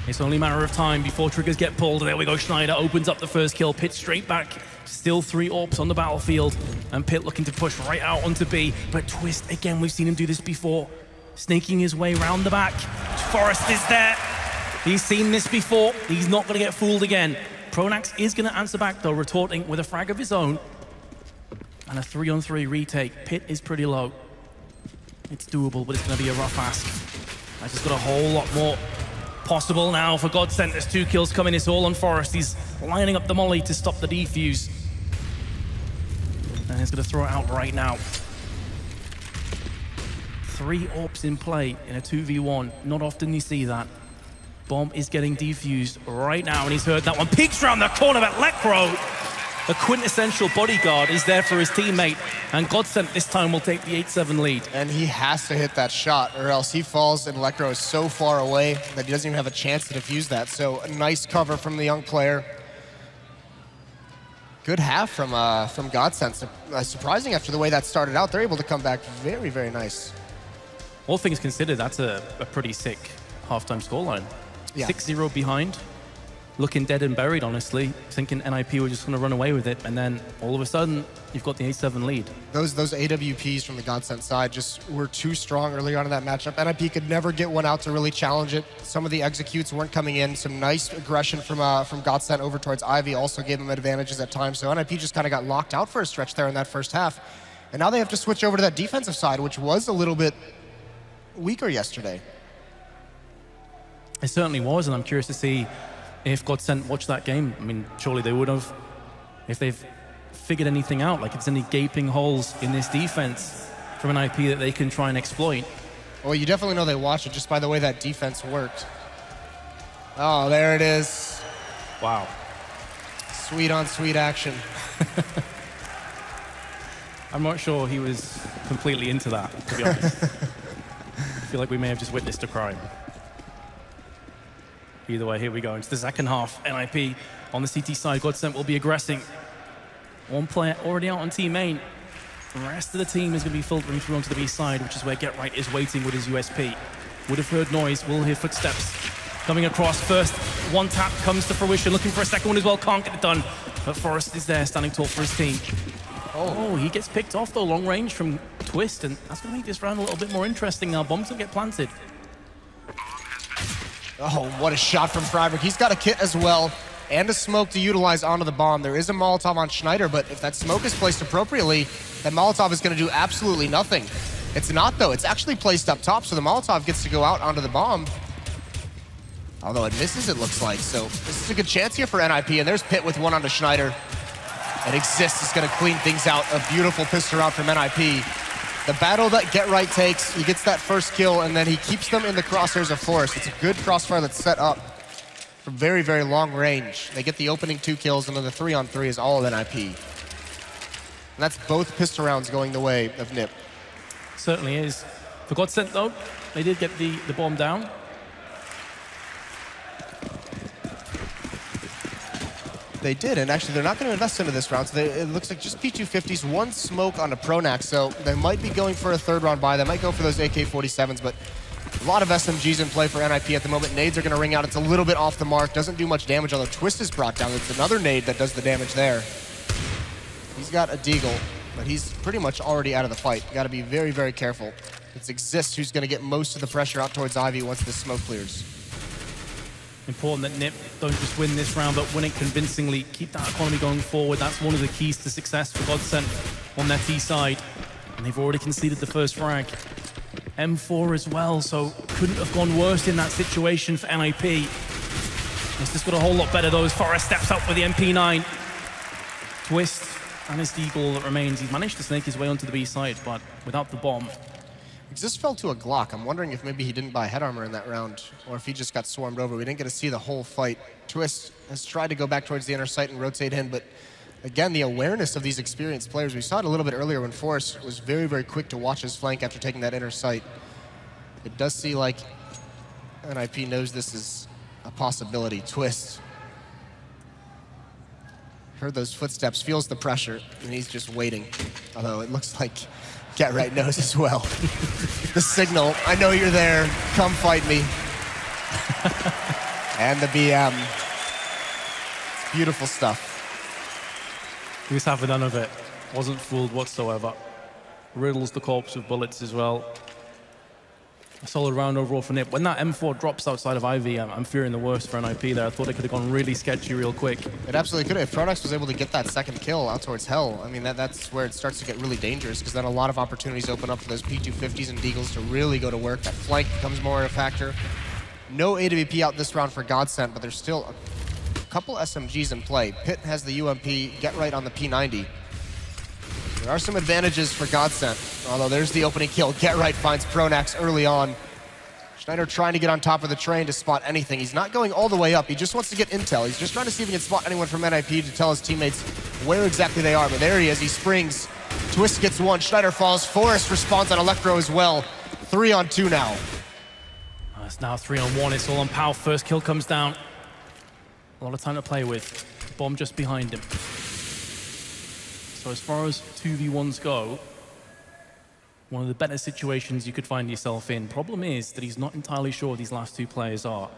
It's only a matter of time before triggers get pulled. There we go. Schneider opens up the first kill. Pitt straight back. Still 3 AWPs on the battlefield. And Pitt looking to push right out onto B. But Twist, again, we've seen him do this before. Snaking his way round the back. Forrest is there. He's seen this before. He's not going to get fooled again. Pronax is going to answer back, though, retorting with a frag of his own. And a 3-on-3 retake. Pitt is pretty low. It's doable, but it's going to be a rough ask. I just got a whole lot more possible now for GODSENT. There's 2 kills coming. It's all on Forrest. He's lining up the molly to stop the defuse. And he's going to throw it out right now. 3 AWPs in play in a 2v1. Not often you see that. Bomb is getting defused right now, and he's heard that one. Peeks around the corner, but Lekro, the quintessential bodyguard, is there for his teammate. And GODSENT this time will take the 8-7 lead. And he has to hit that shot, or else he falls, and Lekro is so far away that he doesn't even have a chance to defuse that. So a nice cover from the young player. Good half from GODSENT. Surprising after the way that started out. They're able to come back very, very nice. All things considered, that's a pretty sick halftime scoreline. Yeah. 6-0 behind, looking dead and buried, honestly, thinking NIP were just going to run away with it, and then all of a sudden, you've got the 8-7 lead. Those AWPs from the GODSENT side just were too strong early on in that matchup. NIP could never get one out to really challenge it. Some of the executes weren't coming in. Some nice aggression from GODSENT over towards Ivy also gave them advantages at times, so NIP just kind of got locked out for a stretch there in that first half. And now they have to switch over to that defensive side, which was a little bit weaker yesterday. It certainly was, and I'm curious to see if GODSENT watched that game. I mean, surely they would have. If they've figured anything out, like if there's any gaping holes in this defense from an IP that they can try and exploit. Well, you definitely know they watched it just by the way that defense worked. Oh, there it is. Wow. Sweet on sweet action. I'm not sure he was completely into that, to be honest. I feel like we may have just witnessed a crime. Either way, here we go into the second half. NIP on the CT side. GODSENT will be aggressing. One player already out on team main. The rest of the team is going to be filtering through onto the B side, which is where GetRight is waiting with his USP. Would have heard noise, will hear footsteps coming across. First, one tap comes to fruition, looking for a second one as well, can't get it done. But Forrest is there, standing tall for his team. Oh, he gets picked off though, long range from Twist, and that's going to make this round a little bit more interesting now. Bombs will get planted. Oh, what a shot from Freiberg. He's got a kit as well, and a smoke to utilize onto the bomb. There is a Molotov on Schneider, but if that smoke is placed appropriately, that Molotov is going to do absolutely nothing. It's not, though. It's actually placed up top, so the Molotov gets to go out onto the bomb. Although it misses, it looks like. So this is a good chance here for NIP, and there's Pit with one onto Schneider. And Exist is going to clean things out. A beautiful pistol round from NIP. The battle that GetRight takes, he gets that first kill, and then he keeps them in the crosshairs of Forrest. It's a good crossfire that's set up from very, very long range. They get the opening 2 kills, and then the 3-on-3 is all of NIP. And that's both pistol rounds going the way of NIP. Certainly is. For GODSENT, though, they did get the bomb down. They did, and actually they're not going to invest into this round, so it looks like just P250s, one smoke on a Pronax, so they might be going for a 3rd round buy. They might go for those AK-47s, but a lot of SMGs in play for NIP at the moment. Nades are going to ring out. It's a little bit off the mark, doesn't do much damage, although Twist is brought down. It's another nade that does the damage there. He's got a Deagle, but he's pretty much already out of the fight. Got to be very, very careful. It's Exist who's going to get most of the pressure out towards Ivy once the smoke clears. Important that NIP don't just win this round, but win it convincingly. Keep that economy going forward. That's one of the keys to success for GODSENT on their T side. And they've already conceded the first frag. M4 as well, so couldn't have gone worse in that situation for NIP. It's just got a whole lot better though as Forrest steps up with the MP9. Twist and his Deagle that remains. He's managed to snake his way onto the B side, but without the bomb. Exist fell to a Glock. I'm wondering if maybe he didn't buy head armor in that round, or if he just got swarmed over. We didn't get to see the whole fight. Twist has tried to go back towards the inner sight and rotate in, but again, the awareness of these experienced players. We saw it a little bit earlier when Forrest was very, very quick to watch his flank after taking that inner sight. It does seem like NIP knows this is a possibility. Twist heard those footsteps, feels the pressure, and he's just waiting. Although it looks like GetRight knows as well. The signal, I know you're there, come fight me. And the BM. It's beautiful stuff. He was having none of it. Wasn't fooled whatsoever. Riddles the corpse with bullets as well. A solid round overall for NIP. When that M4 drops outside of Ivy, I'm fearing the worst for NIP there. I thought it could have gone really sketchy real quick. It absolutely could have. If Pronax was able to get that second kill out towards Hell, I mean, that's where it starts to get really dangerous, because then a lot of opportunities open up for those P250s and Deagles to really go to work. That flank becomes more of a factor. No AWP out this round for GODSENT, but there's still a couple SMGs in play. Pit has the UMP, GetRight on the P90. There are some advantages for GODSENT, although there's the opening kill. GetRight finds Pronax early on. Schneider trying to get on top of the train to spot anything. He's not going all the way up. He just wants to get intel. He's just trying to see if he can spot anyone from NIP to tell his teammates where exactly they are. But there he is. He springs. Twist gets one. Schneider falls. Forrest responds on Electro as well. 3-on-2 now. It's now 3-on-1. It's all on Pow. First kill comes down. A lot of time to play with. Bomb just behind him. So as far as 2v1s go, one of the better situations you could find yourself in. Problem is that he's not entirely sure these last 2 players are.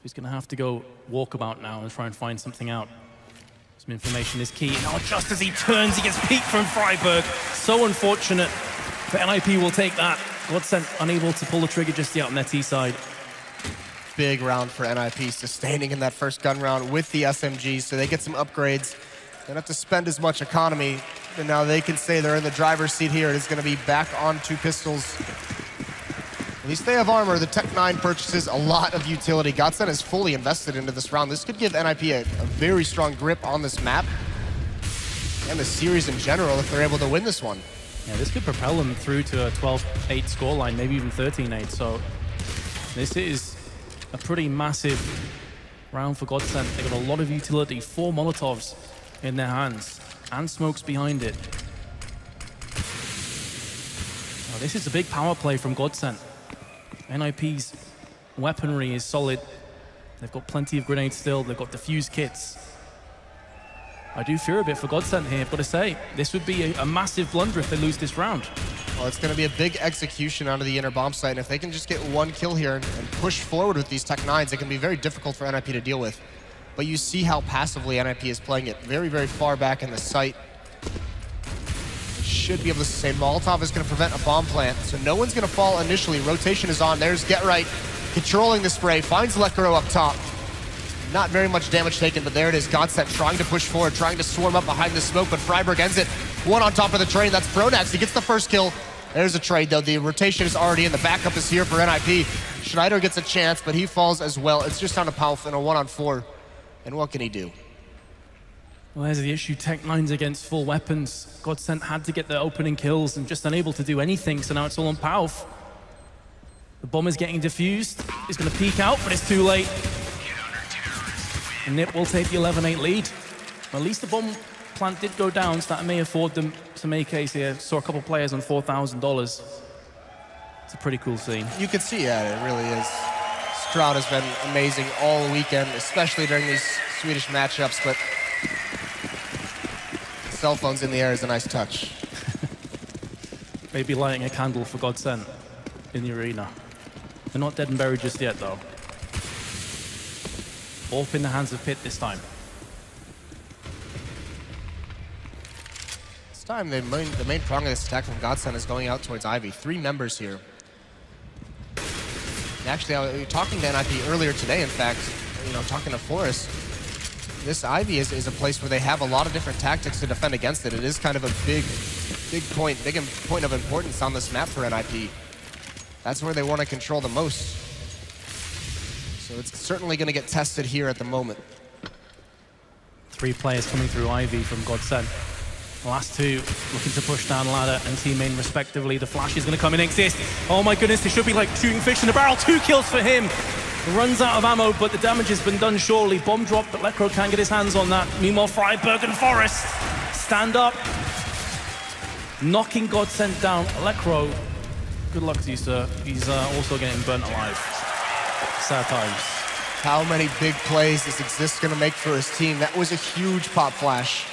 He's going to have to go walkabout now and try and find something out. Some information is key. Now just as he turns, he gets peeked from Freiberg. So unfortunate, but NIP will take that. GODSENT unable to pull the trigger just yet on their T side. Big round for NIP, sustaining in that first gun round with the SMGs, so they get some upgrades. They don't have to spend as much economy, and now they can say they're in the driver's seat here. It is going to be back on 2 pistols. At least they have armor. The Tech 9 purchases a lot of utility. GODSENT is fully invested into this round. This could give NIP a very strong grip on this map and the series in general if they're able to win this one. Yeah, this could propel them through to a 12-8 scoreline, maybe even 13-8. So this is a pretty massive round for GODSENT. They got a lot of utility, 4 Molotovs in their hands, and smokes behind it. Oh, this is a big power play from GODSENT. NIP's weaponry is solid. They've got plenty of grenades still. They've got defuse kits. I do fear a bit for GODSENT here. I've got to say, this would be a massive blunder if they lose this round. Well, it's going to be a big execution onto the inner bomb site, and if they can just get one kill here and push forward with these Tech 9s, it can be very difficult for NIP to deal with. But you see how passively NIP is playing it very, very far back in the site. Should be able to sustain. Molotov is going to prevent a bomb plant, so no one's going to fall initially. Rotation is on. There's Get Right, controlling the spray, finds Lekro up top. Not very much damage taken, but there it is. GODSENT trying to push forward, trying to swarm up behind the smoke, but Freiburg ends it. One on top of the train, that's Pronax. He gets the first kill. There's a trade, though. The rotation is already in. The backup is here for NIP. Schneider gets a chance, but he falls as well. It's just down to Palf in a 1-on-4. And what can he do? Well, there's the issue. Tech 9s against full weapons. GODSENT had to get their opening kills and just unable to do anything, so now it's all on Palf. The bomb is getting diffused. He's going to peek out, but it's too late. And Nip will take the 11-8 lead. Well, at least the bomb plant did go down, so that may afford them to make ace here. Saw a couple players on $4,000. It's a pretty coal scene. You can see, yeah, it really is. Stroud has been amazing all weekend, especially during these Swedish matchups, but cell phones in the air is a nice touch. Maybe lighting a candle for GODSENT in the arena. They're not dead and buried just yet, though. Orp in the hands of Pit this time. This time, the main prong of this attack from GODSENT is going out towards Ivy. 3 members here. And actually, I was talking to NIP earlier today, in fact, talking to Forrest. This Ivy is a place where they have a lot of different tactics to defend against it. It is kind of a big point of importance on this map for NIP. That's where they want to control the most. So it's certainly going to get tested here at the moment. 3 players coming through Ivy from GODSENT. The last 2 looking to push down ladder and team main respectively. The flash is going to come in exist. Oh my goodness, this should be like shooting fish in a barrel. 2 kills for him. Runs out of ammo, but the damage has been done surely. Bomb drop, but Lekro can't get his hands on that. Meanwhile, Freiburg and Forrest stand up. Knocking GODSENT down. Lekro, good luck to you, sir. He's also getting burnt alive. Sad times. How many big plays is Exist going to make for his team? That was a huge pop flash.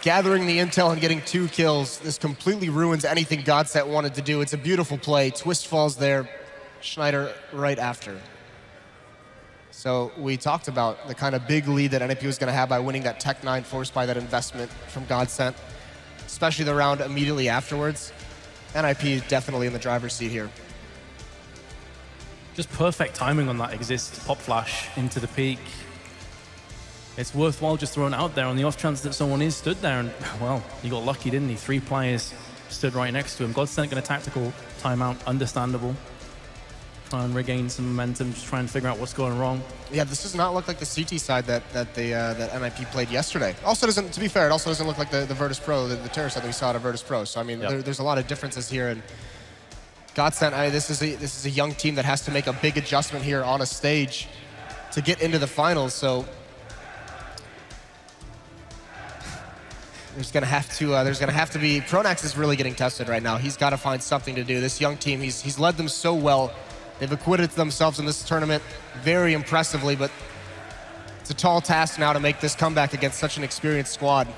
Gathering the intel and getting 2 kills. This completely ruins anything GODSENT wanted to do. It's a beautiful play. Twist falls there. Schneider right after. So we talked about the kind of big lead that NIP was going to have by winning that Tech 9 forced by that investment from GODSENT, especially the round immediately afterwards. NIP is definitely in the driver's seat here. Just perfect timing on that Exist pop flash into the peak. It's worthwhile just throwing it out there on the off chance that someone is stood there, and well, he got lucky, didn't he? 3 players stood right next to him. GODSENT got a tactical timeout, understandable. Try and regain some momentum, just try and figure out what's going wrong. Yeah, this does not look like the CT side that NIP played yesterday. Also doesn't, to be fair, it also doesn't look like the Virtus Pro, the terror side that we saw at Virtus Pro. So I mean, there's a lot of differences here. And GODSENT, this is a young team that has to make a big adjustment here on a stage to get into the finals. So there's gonna have to be Pronax is really getting tested right now. He's got to find something to do. This young team, he's led them so well. They've acquitted themselves in this tournament very impressively, but it's a tall task now to make this comeback against such an experienced squad.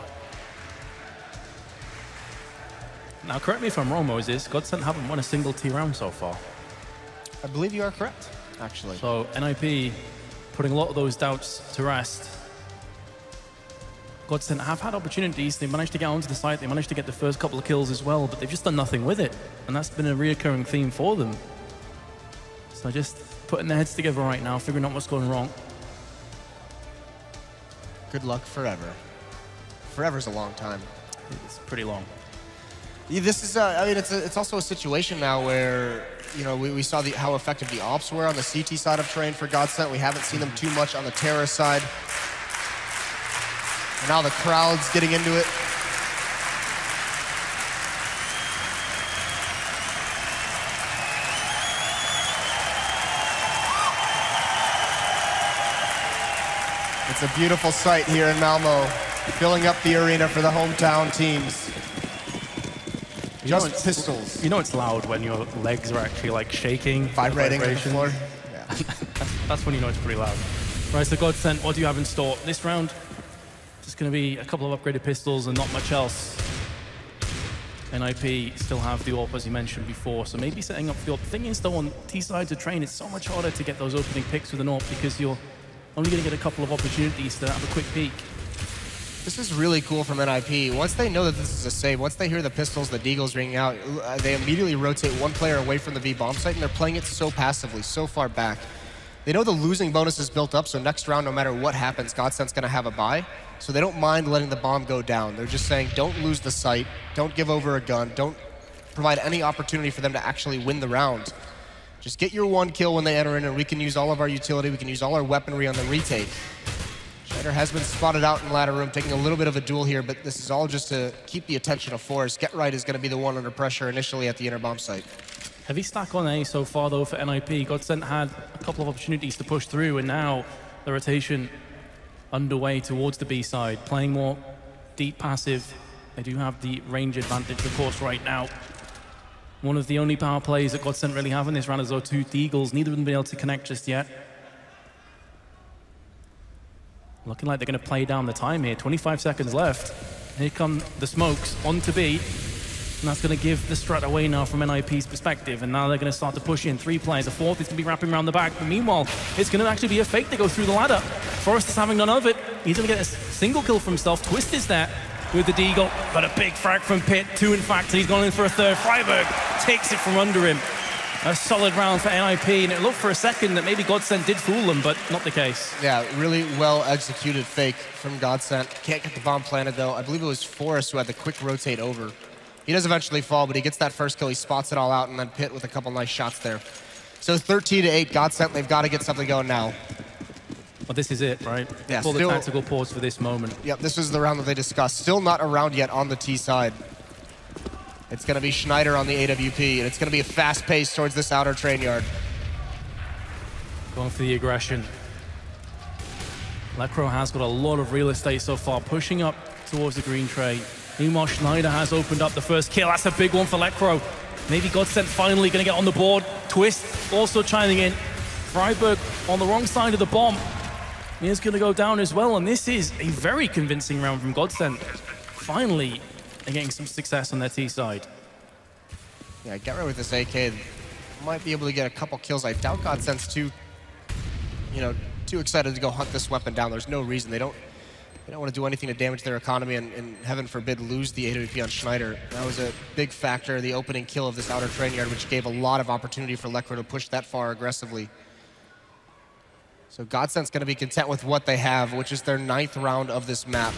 Now, correct me if I'm wrong, Moses. GODSENT haven't won a single T round so far. I believe you are correct, actually. So NIP putting a lot of those doubts to rest. GODSENT have had opportunities. They managed to get onto the site. They managed to get the first couple of kills as well, but they've just done nothing with it. And that's been a reoccurring theme for them. So just putting their heads together right now, figuring out what's going wrong. Good luck forever. Forever's a long time. It's pretty long. Yeah, this is, I mean, it's also a situation now where, we saw how effective the ops were on the CT side of Train for GODSENT. We haven't seen them too much on the Terra side. And now the crowd's getting into it. The It's a beautiful sight here in Malmö, filling up the arena for the hometown teams. Just pistols. You know it's loud when your legs are actually like shaking. Vibrating on the floor. Yeah. That's when you know it's pretty loud. Right, so GODSENT, what do you have in store? This round, just going to be a couple of upgraded pistols and not much else. NIP still have the AWP, as you mentioned before, so maybe setting up the AWP. The thing is, though, on T-side to train, it's so much harder to get those opening picks with an AWP because you're only going to get a couple of opportunities to have a quick peek. This is really cool from NIP. Once they know that this is a save, once they hear the pistols, the deagles ringing out, they immediately rotate one player away from the B bomb site, and they're playing it so passively, so far back. They know the losing bonus is built up, so next round, no matter what happens, GODSENT's going to have a bye. So they don't mind letting the bomb go down. They're just saying, don't lose the site, don't give over a gun, don't provide any opportunity for them to actually win the round. Just get your one kill when they enter in, and we can use all of our utility, we can use all our weaponry on the retake. Schneider has been spotted out in ladder room, taking a little bit of a duel here, but this is all just to keep the attention of Forrest. Get Right is going to be the one under pressure initially at the inner bomb site. Heavy stack on A so far, though, for NIP. GODSENT had a couple of opportunities to push through, and now the rotation underway towards the B side, playing more deep passive. They do have the range advantage, of course, right now. One of the only power plays that GODSENT really have in this round is those two deagles. Neither of them been able to connect just yet. Looking like they're going to play down the time here. 25 seconds left. Here come the smokes onto B. And that's going to give the strat away now from NIP's perspective. And now they're going to start to push in 3 players. A 4th is going to be wrapping around the back. But meanwhile, it's going to actually be a fake to go through the ladder. Forrest is having none of it. He's going to get a single kill for himself. Twist is there with the deagle. But a big frag from Pit. 2, in fact, and he's gone in for a 3rd. Freiburg takes it from under him. A solid round for NIP, and it looked for a second that maybe GODSENT did fool them, but not the case. Yeah, really well executed fake from GODSENT. Can't get the bomb planted, though. I believe it was Forrest who had the quick rotate over. He does eventually fall, but he gets that first kill. He spots it all out, and then Pit with a couple nice shots there. So 13-8, GODSENT, they've got to get something going now. Well, this is it, right? Yeah, Pull the tactical pause for this moment. Yep, this is the round that they discussed. Still not around yet on the T side. It's going to be Schneider on the AWP, and it's going to be a fast pace towards this outer train yard. Going for the aggression. Lecro has got a lot of real estate so far, pushing up towards the green tray. Meanwhile, Schneider has opened up the first kill. That's a big one for Lecro. Maybe GODSENT finally going to get on the board. Twist also chiming in. Freiburg on the wrong side of the bomb. He's going to go down as well, and this is a very convincing round from GODSENT. Finally, they're getting some success on their T side. Yeah, Get Right with this AK. Might be able to get a couple kills. I doubt GODSENT's too excited to go hunt this weapon down. There's no reason. They don't want to do anything to damage their economy and heaven forbid, lose the AWP on Schneider. That was a big factor, the opening kill of this outer train yard, which gave a lot of opportunity for Lecro to push that far aggressively. So GODSENT's going to be content with what they have, which is their 9th round of this map.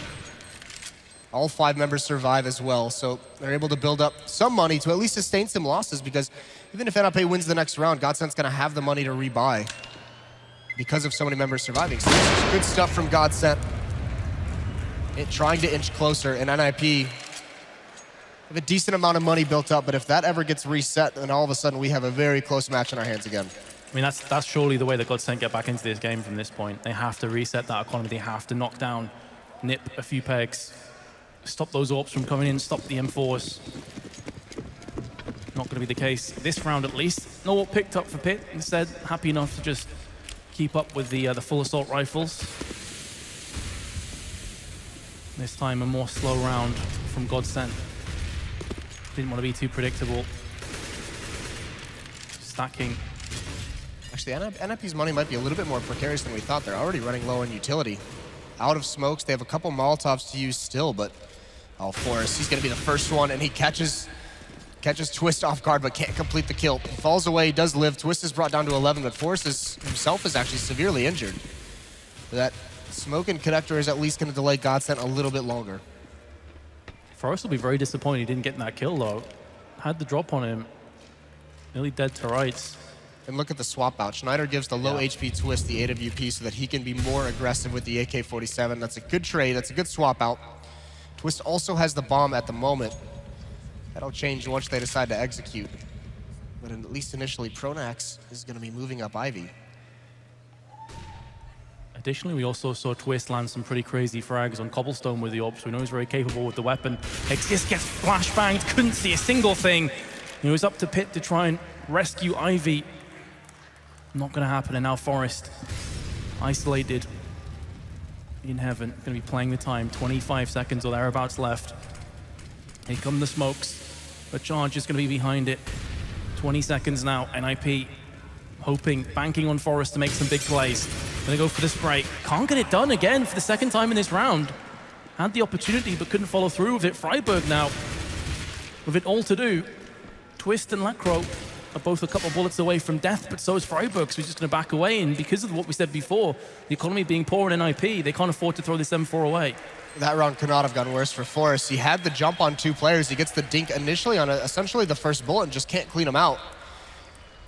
All 5 members survive as well, so they're able to build up some money to at least sustain some losses, because even if NIP wins the next round, GODSENT's going to have the money to rebuy because of so many members surviving. So this is good stuff from GODSENT. Trying to inch closer, and NIP have a decent amount of money built up, but if that ever gets reset, then all of a sudden we have a very close match in our hands again. I mean, that's surely the way that GODSENT get back into this game from this point. They have to reset that economy. They have to knock down, nip a few pegs, stop those AWPs from coming in, stop the M4s. Not going to be the case this round, at least. No AWP picked up for Pit. Instead, happy enough to just keep up with the full assault rifles. This time, a more slow round from GODSENT. Didn't want to be too predictable. Stacking. Actually, NIP's money might be a little bit more precarious than we thought. They're already running low on utility. Out of smokes, they have a couple Molotovs to use still, but Forrest, he's going to be the first one, and he catches Twist off guard, but can't complete the kill. He falls away, he does live. Twist is brought down to 11, but Forrest himself is actually severely injured. That smoke and connector is at least going to delay GODSENT a little bit longer. Forrest will be very disappointed he didn't get that kill, though. Had the drop on him. Nearly dead to rights. And look at the swap out. Schneider gives the low HP Twist the AWP so that he can be more aggressive with the AK-47. That's a good trade. That's a good swap out. Twist also has the bomb at the moment. That'll change once they decide to execute. But at least initially, Pronax is going to be moving up Ivy. Additionally, we also saw Twist land some pretty crazy frags on Cobblestone with the AWP, so we know he's very capable with the weapon. Exist gets flashbanged, couldn't see a single thing. He was up to Pit to try and rescue Ivy. Not going to happen, and now Forest, isolated in heaven, going to be playing the time. 25 seconds or thereabouts left. Here come the smokes. The charge is going to be behind it. 20 seconds now, NIP hoping, banking on Forest to make some big plays. Gonna go for the spray. Can't get it done again for the second time in this round. Had the opportunity, but couldn't follow through with it. Freiburg now, with it all to do. Twist and Lacro are both a couple bullets away from death, but so is Freiburg, so he's just gonna back away. And because of what we said before, the economy being poor in NIP, they can't afford to throw this M4 away. That round could not have gone worse for Forrest. He had the jump on 2 players. He gets the dink initially on essentially the first bullet and just can't clean him out.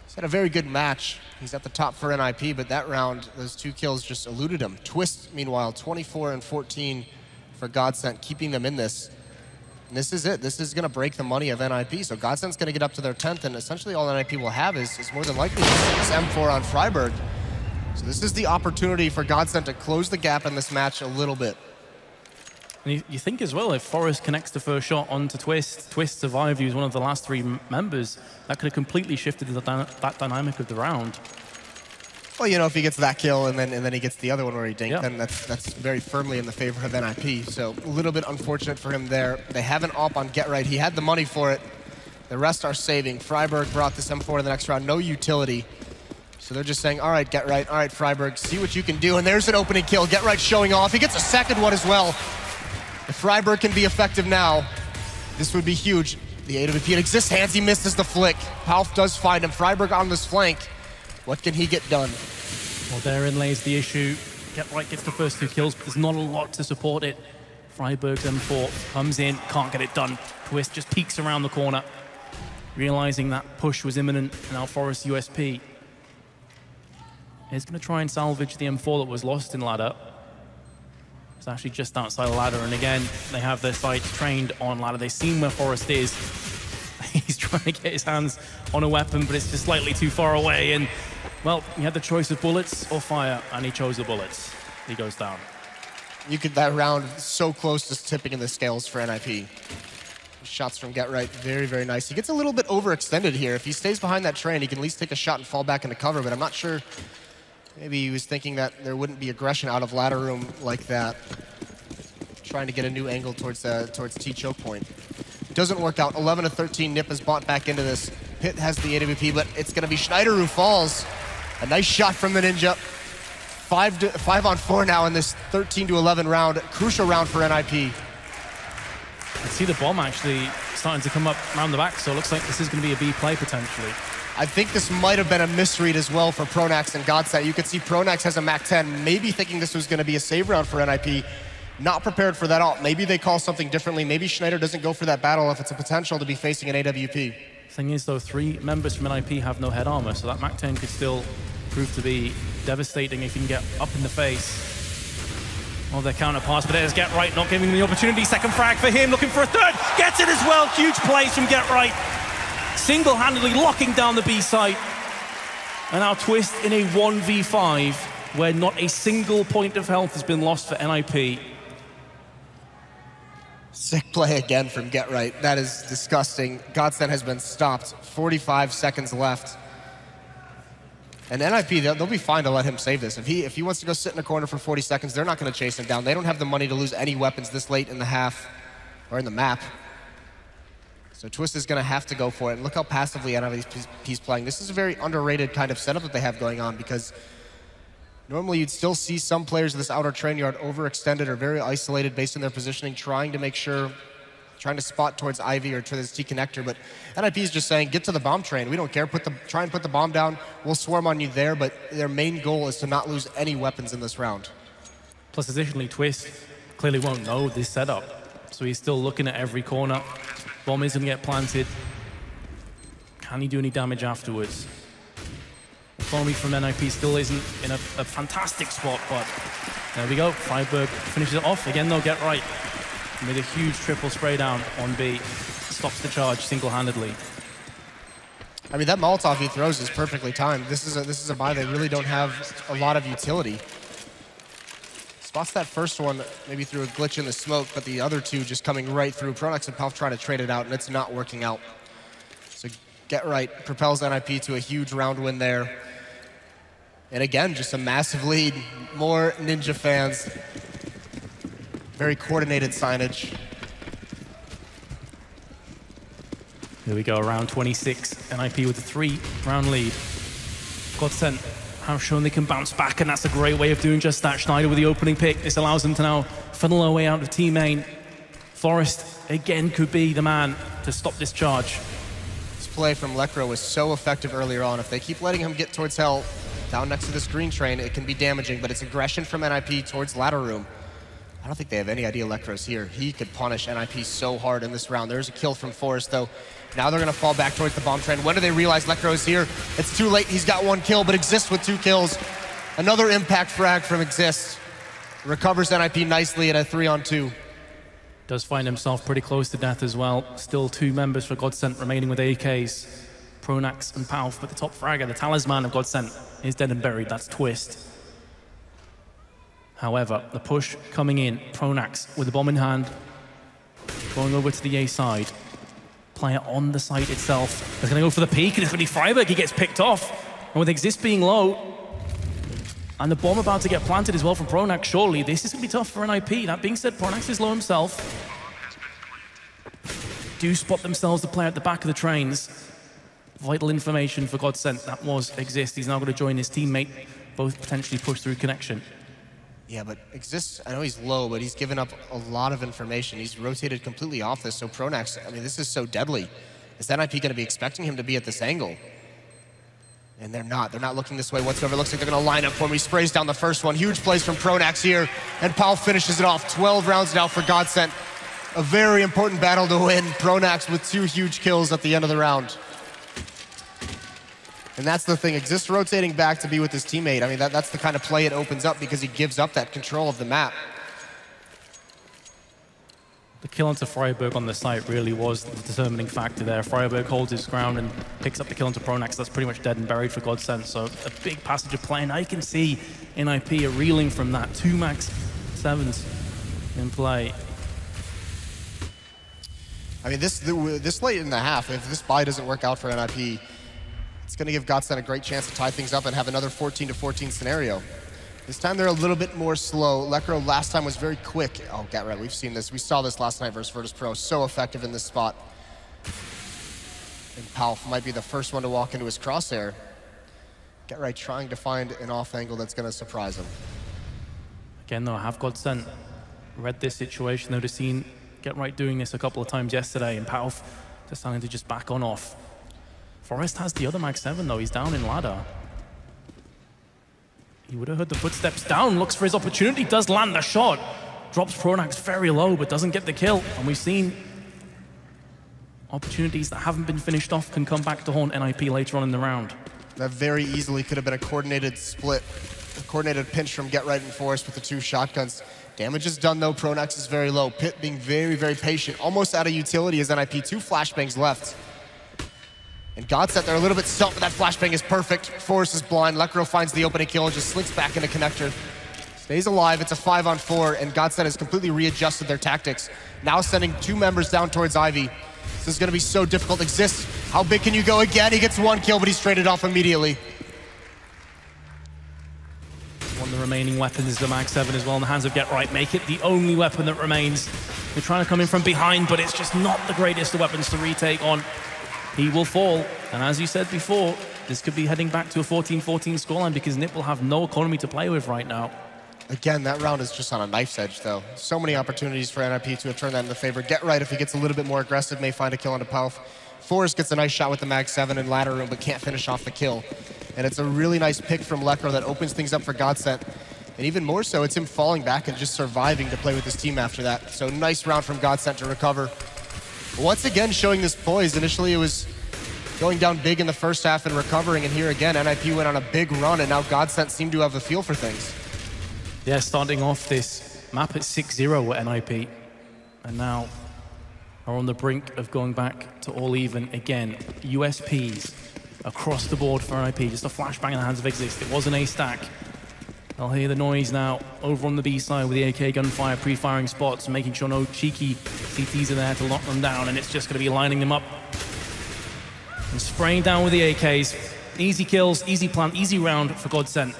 He's had a very good match. He's at the top for NIP, but that round, those 2 kills just eluded him. Twist, meanwhile, 24 and 14 for GODSENT, keeping them in this. And this is it. This is going to break the money of NIP. So GODSENT's going to get up to their 10th, and essentially all NIP will have is more than likely this M4 on Freiburg. So this is the opportunity for GODSENT to close the gap in this match a little bit. And you think as well, if Forrest connects the first shot onto Twist, Twist survived, he was one of the last 3 members, that could have completely shifted that dynamic of the round. Well, you know, if he gets that kill and then he gets the other one where he dinked, then that's very firmly in the favor of NIP. So a little bit unfortunate for him there. They have an AWP on Get Right. He had the money for it. The rest are saving. Freiburg brought this M4 in the next round. No utility. So they're just saying, all right, Get Right. All right, Freiburg, see what you can do. And there's an opening kill. Get Right showing off. He gets a second one as well. If Freiburg can be effective now, this would be huge. The AWP exists. Hansi misses the flick. Palf does find him. Freiburg on this flank. What can he get done? Well, therein lays the issue. Get Right gets the first 2 kills, but there's not a lot to support it. Freiburg's M4 comes in, can't get it done. Twist just peeks around the corner, realizing that push was imminent, and now Forest USP is going to try and salvage the M4 that was lost in ladder. It's actually just outside the ladder, and again, they have their sights trained on ladder. They've seen where Forest is. He's trying to get his hands on a weapon, but it's just slightly too far away, and well, he had the choice of bullets or fire, and he chose the bullets. He goes down. That round so close to tipping in the scales for NIP. Shots from Get Right, very, very nice. He gets a little bit overextended here. If he stays behind that train, he can at least take a shot and fall back into cover, but I'm not sure. Maybe he was thinking that there wouldn't be aggression out of ladder room like that. Trying to get a new angle towards T choke point. Doesn't work out. 11 to 13. Nip is bought back into this. Pit has the AWP, but it's going to be Schneider who falls. A nice shot from the Ninja. 5 on 4 now in this 13 to 11 round. Crucial round for NIP. I see the bomb actually starting to come up around the back, so it looks like this is going to be a B play potentially. I think this might have been a misread as well for Pronax and GODSENT. You can see Pronax has a MAC-10, maybe thinking this was going to be a save round for NIP. Not prepared for that alt. Maybe they call something differently. Maybe Schneider doesn't go for that battle if it's a potential to be facing an AWP. Thing is, though, 3 members from NIP have no head armor, so that MAC-10 could still prove to be devastating if you can get up in the face of their counterparts. But there's Get Right, not giving him the opportunity. Second frag for him, looking for a third. Gets it as well. Huge plays from Get Right. Single-handedly locking down the B site. And now Twist in a 1v5 where not a single point of health has been lost for NIP. Sick play again from Get Right. That is disgusting. GODSENT has been stopped. 45 seconds left. And NIP, they'll be fine to let him save this. If he wants to go sit in a corner for 40 seconds, they're not going to chase him down. They don't have the money to lose any weapons this late in the half or in the map. So Twist is going to have to go for it. And look how passively NIP's playing. This is a very underrated kind of setup that they have going on, because normally you'd still see some players in this outer train yard overextended or very isolated based on their positioning, trying to spot towards Ivy or to this T connector. But NIP is just saying, get to the bomb train. We don't care. Try and put the bomb down. We'll swarm on you there. But their main goal is to not lose any weapons in this round. Plus, additionally, Twist clearly won't know this setup. So he's still looking at every corner. Bomb is going to get planted. Can he do any damage afterwards? Economy from NIP still isn't in a fantastic spot, but there we go. Freiburg finishes it off. Again, they'll Get Right. Made a huge triple spray down on B. Stops the charge single-handedly. I mean, that Molotov he throws is perfectly timed. This is a buy they really don't have a lot of utility. Spots that first one, maybe through a glitch in the smoke, but the other two just coming right through. Pronax and Palf trying to trade it out, and it's not working out. So Get Right propels NIP to a huge round win there. And again, just a massive lead. More Ninja fans. Very coordinated signage. Here we go, round 26. NIP with a 3-round lead. GODSENT have shown they can bounce back, and that's a great way of doing just that. Schneider with the opening pick. This allows them to now funnel their way out of team main. Forrest, again, could be the man to stop this charge. This play from Lekro was so effective earlier on. If they keep letting him get towards Hell, down next to this green train, it can be damaging, but it's aggression from NIP towards ladder room. I don't think they have any idea Lekro's here. He could punish NIP so hard in this round. There's a kill from Forrest, though. Now they're going to fall back towards the bomb train. When do they realize Lekro's here? It's too late. He's got 1 kill, but Exist with 2 kills. Another impact frag from Exist. Recovers NIP nicely in a 3-on-2. Does find himself pretty close to death as well. Still 2 members for GODSENT remaining with AKs. Pronax and Palf, but the top fragger, the talisman of GODSENT, is dead and buried. That's Twist. However, the push coming in. Pronax with the bomb in hand, going over to the A side. Player on the site itself. They're going to go for the peak, and it's going to be Freiberg. He gets picked off. And with Exist being low, and the bomb about to get planted as well from Pronax, surely this is going to be tough for NIP. That being said, Pronax is low himself. Do spot themselves the player at the back of the trains. Vital information for GODSENT. That was Exist. He's now going to join his teammate. Both potentially push through connection. Yeah, but Exist, I know he's low, but he's given up a lot of information. He's rotated completely off this, so Pronax, I mean, this is so deadly. Is NIP going to be expecting him to be at this angle? And they're not. They're not looking this way whatsoever. Looks like they're going to line up for him. He sprays down the first one. Huge plays from Pronax here, and Paul finishes it off. 12 rounds now for GODSENT. A very important battle to win. Pronax with 2 huge kills at the end of the round. And that's the thing, Exist rotating back to be with his teammate. I mean, that's the kind of play it opens up because he gives up that control of the map. The kill onto Freiberg on the site really was the determining factor there. Freiberg holds his ground and picks up the kill onto Pronax. That's pretty much dead and buried for GODSENT. So a big passage of play. Now you can see NIP are reeling from that. 2 max 7s in play. I mean, this late in the half, if this buy doesn't work out for NIP, it's going to give GODSENT a great chance to tie things up and have another 14-14 scenario. This time they're a little bit more slow. Lekro last time was very quick. Oh, Get Right, we've seen this. We saw this last night versus Virtus Pro. So effective in this spot. And Palf might be the first one to walk into his crosshair. Get Right trying to find an off angle that's going to surprise him. Again, though, have GODSENT read this situation. They'd have seen Get Right doing this a couple of times yesterday, and Palf deciding to just back on off. Forrest has the other Mag 7, though. He's down in ladder. He would have heard the footsteps down, looks for his opportunity, does land the shot. Drops Pronax very low, but doesn't get the kill. And we've seen opportunities that haven't been finished off can come back to haunt NIP later on in the round. That very easily could have been a coordinated split, a coordinated pinch from Get Right and Forrest with the 2 shotguns. Damage is done, though. Pronax is very low. Pit being very, very patient, almost out of utility as NIP. 2 flashbangs left. And GODSENT, they're a little bit stumped, but that flashbang is perfect. Forrest is blind. Lekro finds the opening kill and just slinks back into connector. Stays alive. It's a 5-on-4, and GODSENT has completely readjusted their tactics. Now sending 2 members down towards Ivy. This is going to be so difficult. Exist. How big can you go again? He gets 1 kill, but he's traded off immediately. One of the remaining weapons is the Mag 7 as well in the hands of Get Right. Make it the only weapon that remains. They're trying to come in from behind, but it's just not the greatest of weapons to retake on. He will fall, and as you said before, this could be heading back to a 14-14 scoreline because NIP will have no economy to play with right now. Again, that round is just on a knife's edge, though. So many opportunities for NIP to have turned that in the favor. Get Right, if he gets a little bit more aggressive, may find a kill onto Palf. Forrest gets a nice shot with the Mag 7 in ladder room, but can't finish off the kill. And it's a really nice pick from Lekro that opens things up for GODSENT. And even more so, it's him falling back and just surviving to play with his team after that. So nice round from GODSENT to recover. Once again, showing this poise. Initially, it was going down big in the first half and recovering, and here again, NIP went on a big run, and now GODSENT seemed to have a feel for things. Yeah, starting off this map at 6-0 with NIP, and now are on the brink of going back to all even again. USPs across the board for NIP, just a flashbang in the hands of Exist. It was an A stack. I'll hear the noise now over on the B side with the AK gunfire, pre-firing spots, making sure no cheeky CTs are there to lock them down, and it's just going to be lining them up and spraying down with the AKs. Easy kills, easy plant, easy round for GODSENT.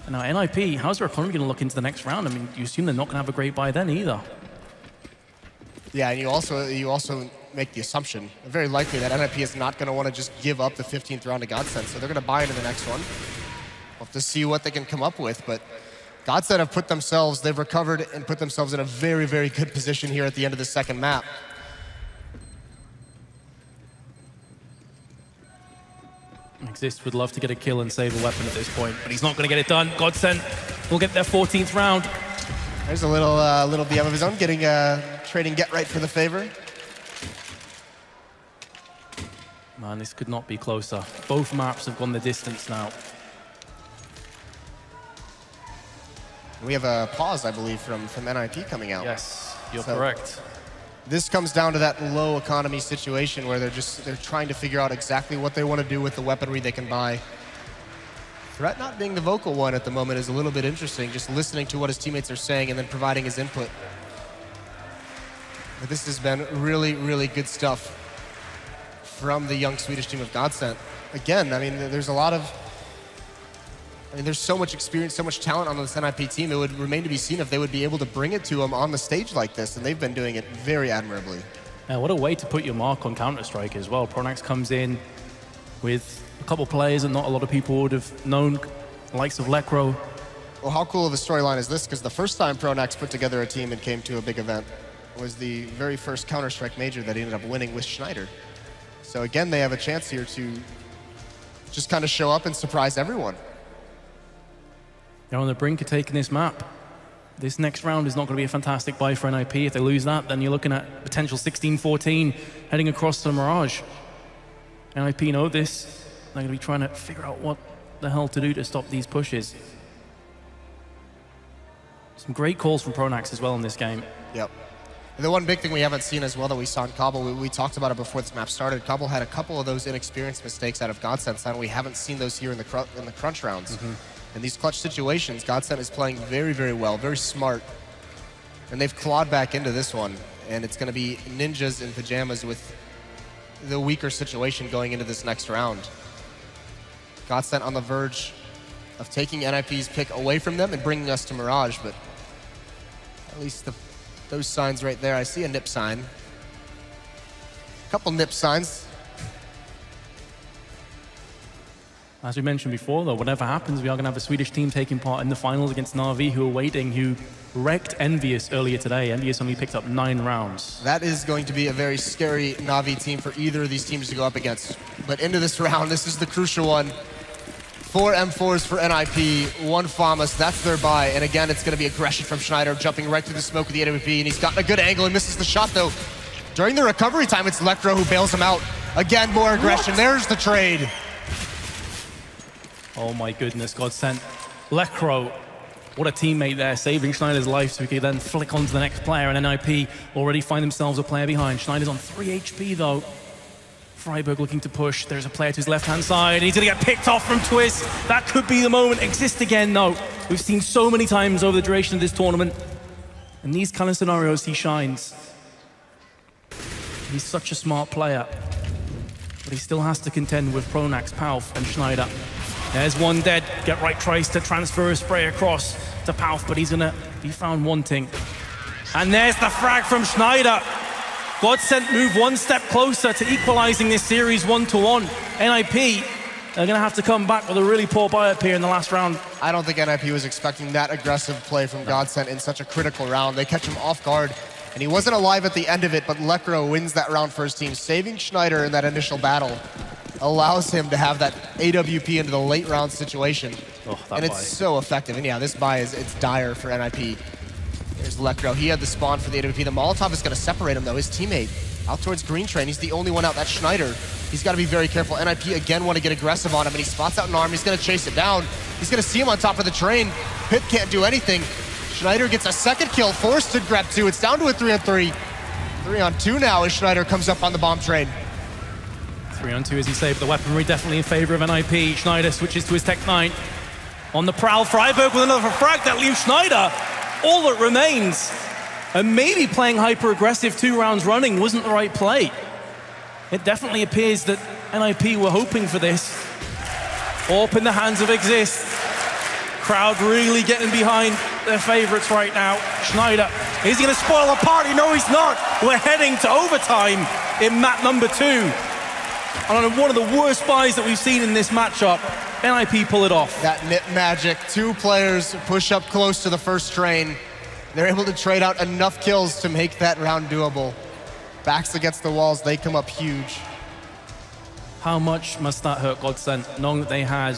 And now NIP, how's their economy going to look into the next round? I mean, you assume they're not going to have a great buy then either. Yeah, and you also make the assumption, very likely, that NIP is not going to want to just give up the 15th round to GODSENT, so they're going to buy into the next one. We'll have to see what they can come up with, but GODSENT have they've recovered and put themselves in a very, very good position here at the end of the second map. Exist would love to get a kill and save a weapon at this point, but he's not going to get it done. GODSENT will get their 14th round. There's a little BM of his own, trading Get Right for the favor. Man, this could not be closer. Both maps have gone the distance now. We have a pause, I believe, from NIP coming out. Yes, you're correct. This comes down to that low economy situation where they're trying to figure out exactly what they want to do with the weaponry they can buy. Threat not being the vocal one at the moment is a little bit interesting, just listening to what his teammates are saying and then providing his input. But this has been really, really good stuff from the young Swedish team of GODSENT. Again, I mean, there's so much experience, so much talent on this NIP team. It would remain to be seen if they would be able to bring it to them on the stage like this, and they've been doing it very admirably. Yeah, what a way to put your mark on Counter-Strike as well. Pronax comes in with a couple players that not a lot of people would have known, the likes of Lekro. Well, how cool of a storyline is this? Because the first time Pronax put together a team and came to a big event was the very first Counter-Strike major that he ended up winning with Schneider. So again, they have a chance here to just kind of show up and surprise everyone. They're on the brink of taking this map. This next round is not going to be a fantastic buy for NIP. If they lose that, then you're looking at potential 16-14 heading across to Mirage. NIP know this. They're going to be trying to figure out what the hell to do to stop these pushes. Some great calls from Pronax as well in this game. Yep. And the one big thing we haven't seen as well that we saw in Kabul, we talked about it before this map started. Kabul had a couple of those inexperienced mistakes out of GODSENT, and we haven't seen those here in the crunch rounds. In these clutch situations, GODSENT is playing very, very well, very smart. And they've clawed back into this one. And it's going to be Ninjas and Pyjamas with the weaker situation going into this next round. GODSENT on the verge of taking NIP's pick away from them and bringing us to Mirage, but at least those signs right there. I see a nip sign. A couple nip signs. As we mentioned before, though, whatever happens, we are going to have a Swedish team taking part in the finals against Na'Vi, who are waiting, who wrecked Envious earlier today. Envious only picked up 9 rounds. That is going to be a very scary Na'Vi team for either of these teams to go up against. But into this round, this is the crucial one. 4 M4s for NIP, 1 FAMAS, that's their buy. And again, it's going to be aggression from Schneider, jumping right through the smoke with the AWP, and he's gotten a good angle and misses the shot, though. During the recovery time, it's Lekro who bails him out. Again, more aggression. There's the trade. Oh my goodness, GODSENT. Lekro, what a teammate there, saving Schneider's life so he could then flick on to the next player, and NIP already find themselves a player behind. Schneider's on 3 HP though. Freiburg looking to push. There's a player to his left-hand side, and he's gonna get picked off from Twist. That could be the moment. Exist again, no. We've seen so many times over the duration of this tournament. In these kind of scenarios, he shines. He's such a smart player, but he still has to contend with Pronax, Palf, and Schneider. There's one dead. Get Right tries to transfer a spray across to Palf, but he's gonna be found wanting. And there's the frag from Schneider. GODSENT move 1 step closer to equalizing this series 1-1. NIP are gonna have to come back with a really poor buy up here in the last round. I don't think NIP was expecting that aggressive play from GODSENT in such a critical round. They catch him off guard, and he wasn't alive at the end of it, but Lekro wins that round for his team. Saving Schneider in that initial battle allows him to have that AWP into the late round situation. And it's so effective. And yeah, this buy it's dire for NIP. There's Lekro. He had the spawn for the AWP. The Molotov is going to separate him, though. His teammate out towards Green Train. He's the only one out. That's Schneider. He's got to be very careful. NIP again want to get aggressive on him, and he spots out an arm. He's going to chase it down. He's going to see him on top of the train. Pip can't do anything. Schneider gets a second kill, forced to grab 2. It's down to a 3-on-3. 3-on-2 now as Schneider comes up on the bomb train. 3-on-2 as he saved the weaponry, definitely in favor of NIP. Schneider switches to his Tech 9. On the prowl, Freiburg with another frag that leaves Schneider all that remains. And maybe playing hyper-aggressive 2 rounds running wasn't the right play. It definitely appears that NIP were hoping for this. Up in the hands of Exist. Crowd really getting behind their favorites right now. Schneider, is he gonna spoil the party? No, he's not. We're heading to overtime in map number 2. And on one of the worst buys that we've seen in this matchup, NIP pull it off. That nip magic. 2 players push up close to the first train. They're able to trade out enough kills to make that round doable. Backs against the walls, they come up huge. How much must that hurt GODSENT, knowing that they had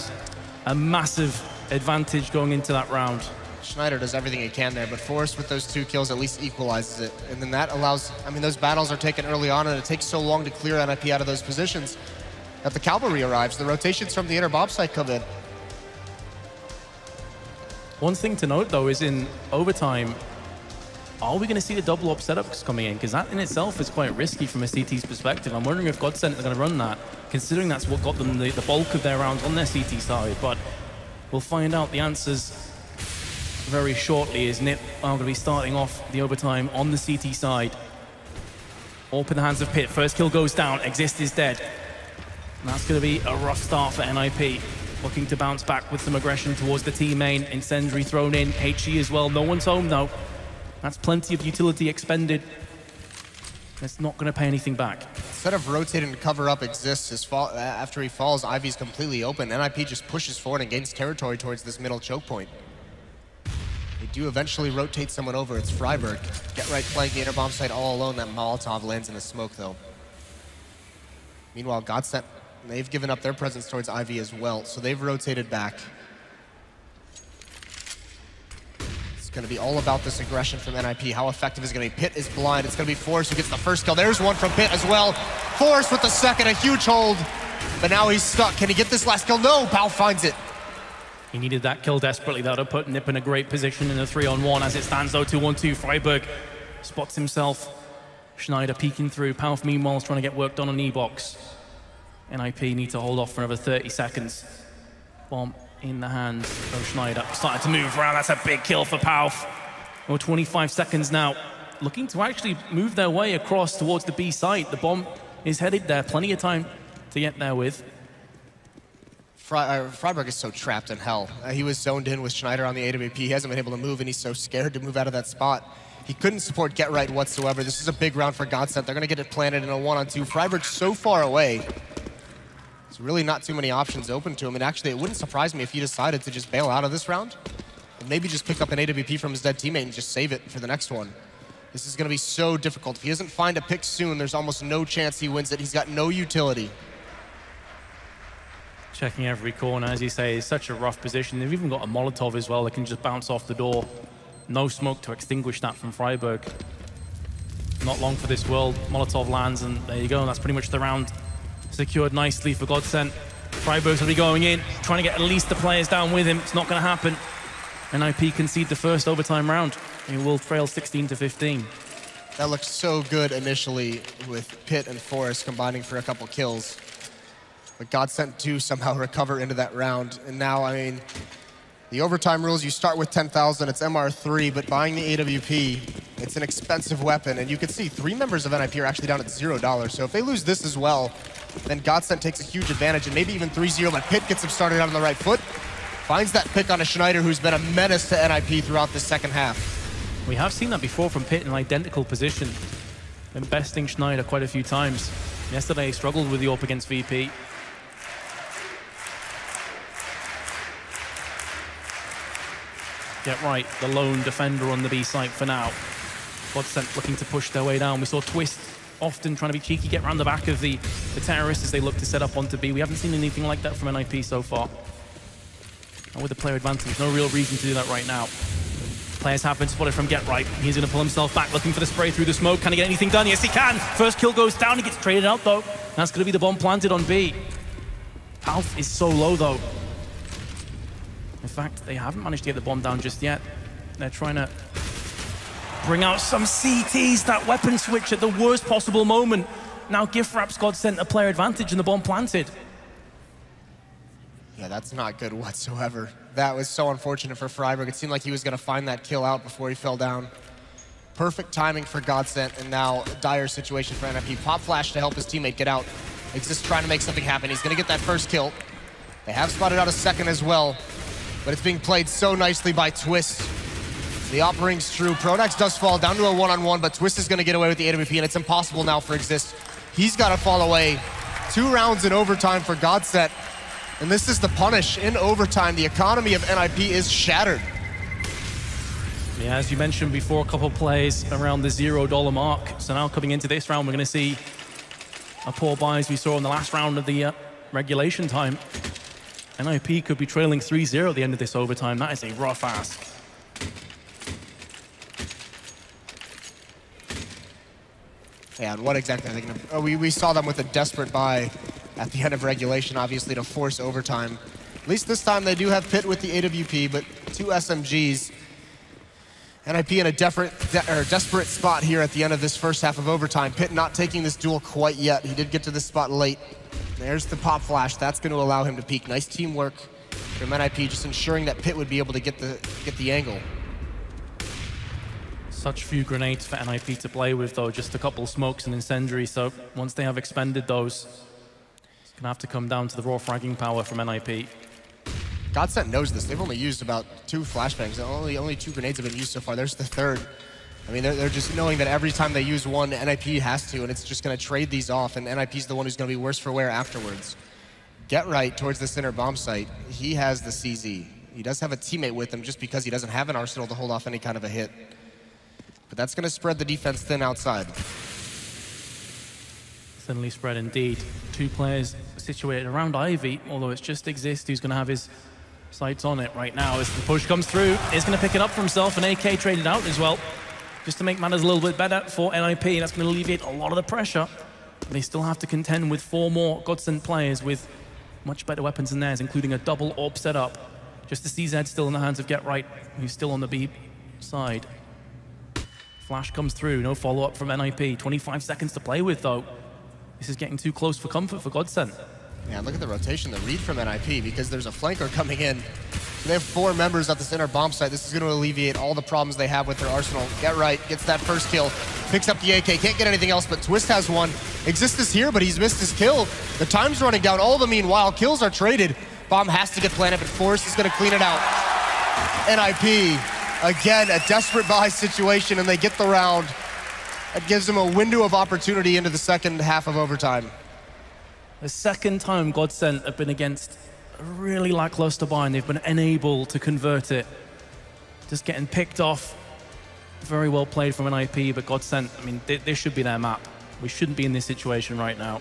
a massive advantage going into that round? Schneider does everything he can there, but Forrest with those 2 kills at least equalizes it. And then that allows, I mean, those battles are taken early on, and it takes so long to clear NIP out of those positions that the cavalry arrives. The rotations from the inner bomb site come in. One thing to note, though, is in overtime, are we going to see the double op setups coming in? Because that in itself is quite risky from a CT's perspective. I'm wondering if GODSENT are going to run that, considering that's what got them the bulk of their rounds on their CT side. But we'll find out the answers very shortly, as NIP are going to be starting off the overtime on the CT side. Up in the hands of Pit. First kill goes down. Exist is dead. And that's going to be a rough start for NIP. Looking to bounce back with some aggression towards the team main. Incendiary thrown in. HE as well. No one's home, though. That's plenty of utility expended. It's not going to pay anything back. Instead of rotating to cover up Exists, after he falls, Ivy's completely open. NIP just pushes forward and gains territory towards this middle choke point. They do eventually rotate someone over. It's Freiburg. Get right playing the inner bomb site all alone. That Molotov lands in the smoke, though. Meanwhile, GODSENT, they've given up their presence towards Ivy as well, so they've rotated back. It's going to be all about this aggression from NIP. How effective is it going to be? Pit is blind. It's going to be Forrest who gets the first kill. There's one from Pit as well. Forrest with the second, a huge hold. But now he's stuck. Can he get this last kill? No, Pal finds it. He needed that kill desperately. That would have put NIP in a great position in a 3-on-1. As it stands, though, 2-1-2. Freiburg spots himself. Schneider peeking through. Palf, meanwhile, is trying to get work done on E-Box. NIP need to hold off for another 30 seconds. Bomb in the hands of Schneider. Starting to move around. That's a big kill for Palf. Well, 25 seconds now. Looking to actually move their way across towards the B site. The bomb is headed there. Plenty of time to get there with. Freiburg is so trapped in hell. He was zoned in with Schneider on the AWP. He hasn't been able to move, and he's so scared to move out of that spot. He couldn't support Get Right whatsoever. This is a big round for GODSENT. They're going to get it planted in a 1-on-2. Freiburg's so far away. There's really not too many options open to him. And actually, it wouldn't surprise me if he decided to just bail out of this round. And maybe just pick up an AWP from his dead teammate and just save it for the next one. This is going to be so difficult. If he doesn't find a pick soon, there's almost no chance he wins it. He's got no utility. Checking every corner, as you say, is such a rough position. They've even got a Molotov as well that can just bounce off the door. No smoke to extinguish that from Freiburg. Not long for this world. Molotov lands, and there you go. And that's pretty much the round secured nicely for GODSENT. Freiburg's going to be going in, trying to get at least the players down with him. It's not going to happen. NIP concede the first overtime round. He will trail 16-15. That looked so good initially with Pit and Forrest combining for a couple kills. But GODSENT do somehow recover into that round. And now, I mean, the overtime rules, you start with 10,000, it's MR3, but buying the AWP, it's an expensive weapon. And you can see 3 members of NIP are actually down at $0. So if they lose this as well, then GODSENT takes a huge advantage, and maybe even 3-0, but Pit gets him started out on the right foot. Finds that pick on a Schneider who's been a menace to NIP throughout the second half. We have seen that before from Pit in an identical position, investing Schneider quite a few times. Yesterday he struggled with the AWP against VP. Get Right, the lone defender on the B site for now. GODSENT looking to push their way down. We saw Twist often trying to be cheeky, get around the back of the terrorists as they look to set up onto B. We haven't seen anything like that from NIP so far. And with the player advantage, no real reason to do that right now. Players have been spotted from Get Right. He's going to pull himself back, looking for the spray through the smoke. Can he get anything done? Yes, he can. First kill goes down. He gets traded out, though. That's going to be the bomb planted on B. Palf is so low, though. In fact, they haven't managed to get the bomb down just yet. They're trying to bring out some CTs, that weapon switch at the worst possible moment. Now gift wraps GODSENT a player advantage and the bomb planted. Yeah, that's not good whatsoever. That was so unfortunate for Freiburg. It seemed like he was going to find that kill out before he fell down. Perfect timing for GODSENT, and now a dire situation for NIP. Pop flash to help his teammate get out. Exist trying to make something happen. He's going to get that first kill. They have spotted out a second as well, but it's being played so nicely by Twist. The op rings true. Pronax does fall down to a one-on-one, but Twist is going to get away with the AWP, and it's impossible now for Exist. He's got to fall away. 2 rounds in overtime for GODSENT, and this is the punish in overtime. The economy of NIP is shattered. Yeah, as you mentioned before, a couple of plays around the $0 mark. So now coming into this round, we're going to see a poor buy as we saw in the last round of the regulation time. NIP could be trailing 3-0 at the end of this overtime. That is a rough ask. Yeah, and what exactly are they going to... Oh, we saw them with a desperate buy at the end of regulation, obviously, to force overtime. At least this time they do have Pit with the AWP, but 2 SMGs. NIP in a desperate spot here at the end of this first half of overtime. Pit not taking this duel quite yet. He did get to this spot late. There's the pop flash. That's going to allow him to peek. Nice teamwork from NIP, just ensuring that Pit would be able to get the angle. Such few grenades for NIP to play with, though. Just a couple smokes and incendiary. So once they have expended those, it's going to have to come down to the raw fragging power from NIP. GODSENT knows this. They've only used about 2 flashbangs. Only 2 grenades have been used so far. There's the third. I mean, they're just knowing that every time they use one, NIP has to, and it's just going to trade these off, and NIP's the one who's going to be worse for wear afterwards. Get right towards the center bomb site. He has the CZ. He does have a teammate with him just because he doesn't have an arsenal to hold off any kind of a hit. But that's going to spread the defense thin outside. Thinly spread indeed. 2 players situated around Ivy, although it's just Exist who's going to have his sights on it right now. As the push comes through, is going to pick it up for himself, and AK traded out as well, just to make matters a little bit better for NIP. That's going to alleviate a lot of the pressure. They still have to contend with 4 more GODSENT players with much better weapons than theirs, including a double AWP setup. Just the CZ still in the hands of Get Right, who's still on the B side. Flash comes through, no follow-up from NIP. 25 seconds to play with, though. This is getting too close for comfort for GODSENT. Yeah, look at the rotation, the read from NIP, because there's a flanker coming in. So they have 4 members at the center bomb site. This is going to alleviate all the problems they have with their arsenal. Get Right gets that first kill, picks up the AK, can't get anything else, but Twist has one. Exist is here, but he's missed his kill. The time's running down. All the meanwhile, kills are traded. Bomb has to get planted, but Forrest is going to clean it out. NIP, again, a desperate buy situation, and they get the round. That gives them a window of opportunity into the second half of overtime. The second time GODSENT have been against a really lackluster buy, and they've been unable to convert it. Just getting picked off. Very well played from NIP, but GODSENT, I mean, this should be their map. We shouldn't be in this situation right now.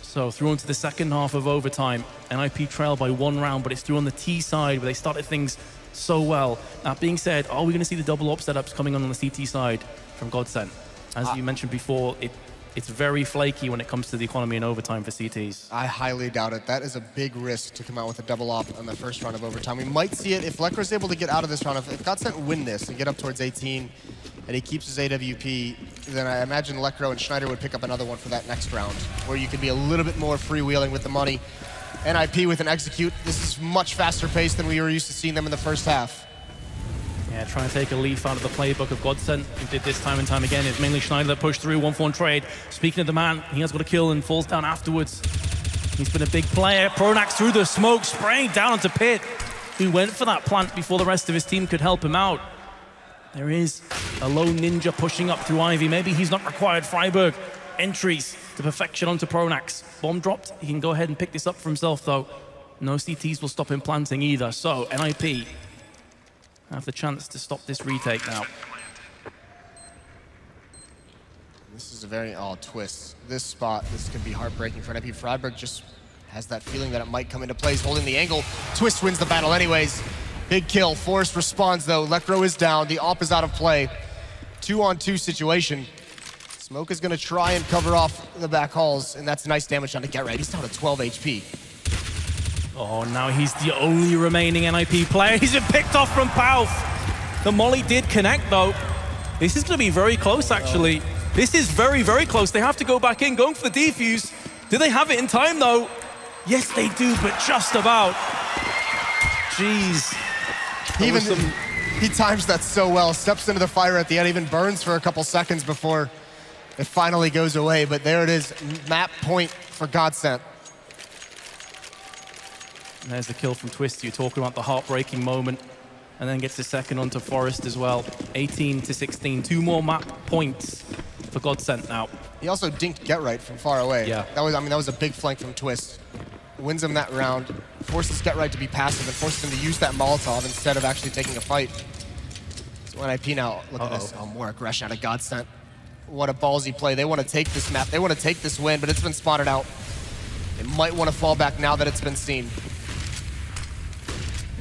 So through onto the second half of overtime. NIP trail by 1 round, but it's through on the T side where they started things so well. That being said, are we going to see the double op setups coming on the CT side from GODSENT? As you mentioned before, it's very flaky when it comes to the economy in overtime for CTs. I highly doubt it. That is a big risk to come out with a double op on the first round of overtime. We might see it if Lekro's able to get out of this round. If GODSENT win this and get up towards 18 and he keeps his AWP, then I imagine Lekro and Schneider would pick up another one for that next round, where you could be a little bit more freewheeling with the money. NIP with an execute. This is much faster paced than we were used to seeing them in the first half. Yeah, trying to take a leaf out of the playbook of GODSENT, who did this time and time again. It's mainly Schneider that pushed through, 1-for-1 trade. Speaking of the man, he has got a kill and falls down afterwards. He's been a big player. Pronax through the smoke, spraying down onto Pit, who went for that plant before the rest of his team could help him out. There is a lone ninja pushing up through Ivy. Maybe he's not required. Freiburg entries to perfection onto Pronax. Bomb dropped. He can go ahead and pick this up for himself, though. No CTs will stop him planting either. So NIP have the chance to stop this retake now. This is a very Twist. This spot, this could be heartbreaking for NIP. Freiburg just has that feeling that it might come into play. He's holding the angle. Twist wins the battle anyways. Big kill. Forrest responds though. Lekro is down. The op is out of play. 2-on-2 situation. Smoke is going to try and cover off the back halls, and that's nice damage down to Get Right. He's down to 12 HP. Oh, now he's the only remaining NIP player. He's been picked off from Pauf. The molly did connect, though. This is going to be very close, actually. This is very, very close. They have to go back in, going for the defuse. Do they have it in time, though? Yes, they do, but just about. Jeez. He times that so well. Steps into the fire at the end, even burns for a couple seconds before it finally goes away. But there it is, map point for GODSENT. And there's the kill from Twist. You're talking about the heartbreaking moment. And then gets the second onto Forest as well. 18-16, 2 more map points for GODSENT now. He also dinked Get Right from far away. Yeah. That was a big flank from Twist. Wins him that round, forces Get Right to be passive, and forces him to use that Molotov instead of actually taking a fight. So NIP now, look at this. Oh, more aggression out of GODSENT. What a ballsy play. They want to take this map. They want to take this win, but it's been spotted out. They might want to fall back now that it's been seen.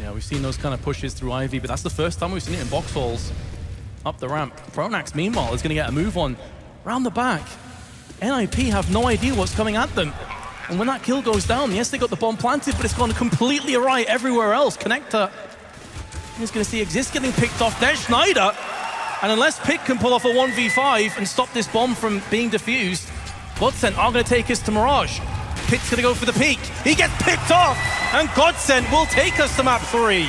Yeah, we've seen those kind of pushes through Ivy, but that's the first time we've seen it in box halls. Up the ramp. Pronax, meanwhile, is going to get a move on. Round the back. NIP have no idea what's coming at them. And when that kill goes down, yes, they got the bomb planted, but it's gone completely awry everywhere else. Connector is going to see Exist getting picked off. There's Schneider. And unless Pick can pull off a 1v5 and stop this bomb from being defused, GODSENT are going to take us to Mirage. Pick's going to go for the peak. He gets picked off, and GODSENT will take us to map 3.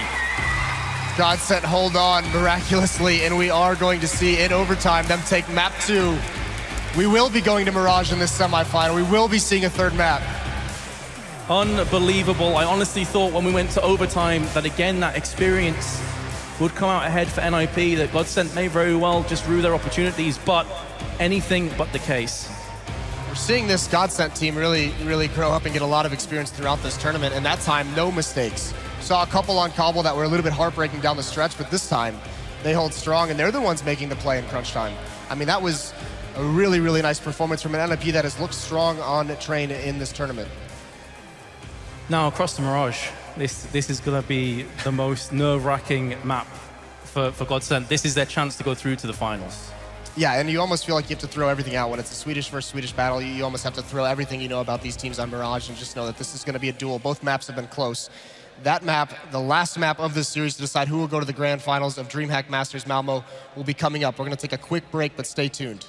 GODSENT hold on miraculously, and we are going to see in overtime them take map 2. We will be going to Mirage in this semifinal. We will be seeing a third map. Unbelievable. I honestly thought when we went to overtime that, again, that experience would come out ahead for NIP, that GODSENT may very well just rue their opportunities, but anything but the case. We're seeing this GODSENT team really grow up and get a lot of experience throughout this tournament, and that time, no mistakes. Saw a couple on Cobble that were a little bit heartbreaking down the stretch, but this time, they hold strong, and they're the ones making the play in crunch time. I mean, that was a really nice performance from an NIP that has looked strong on train in this tournament. Now, across the Mirage, this is going to be the most nerve-wracking map for GODSENT. This is their chance to go through to the finals. Yeah, and you almost feel like you have to throw everything out. When it's a Swedish versus Swedish battle, you almost have to throw everything you know about these teams on Mirage and just know that this is going to be a duel. Both maps have been close. That map, the last map of this series to decide who will go to the grand finals of DreamHack Masters Malmö, will be coming up. We're going to take a quick break, but stay tuned.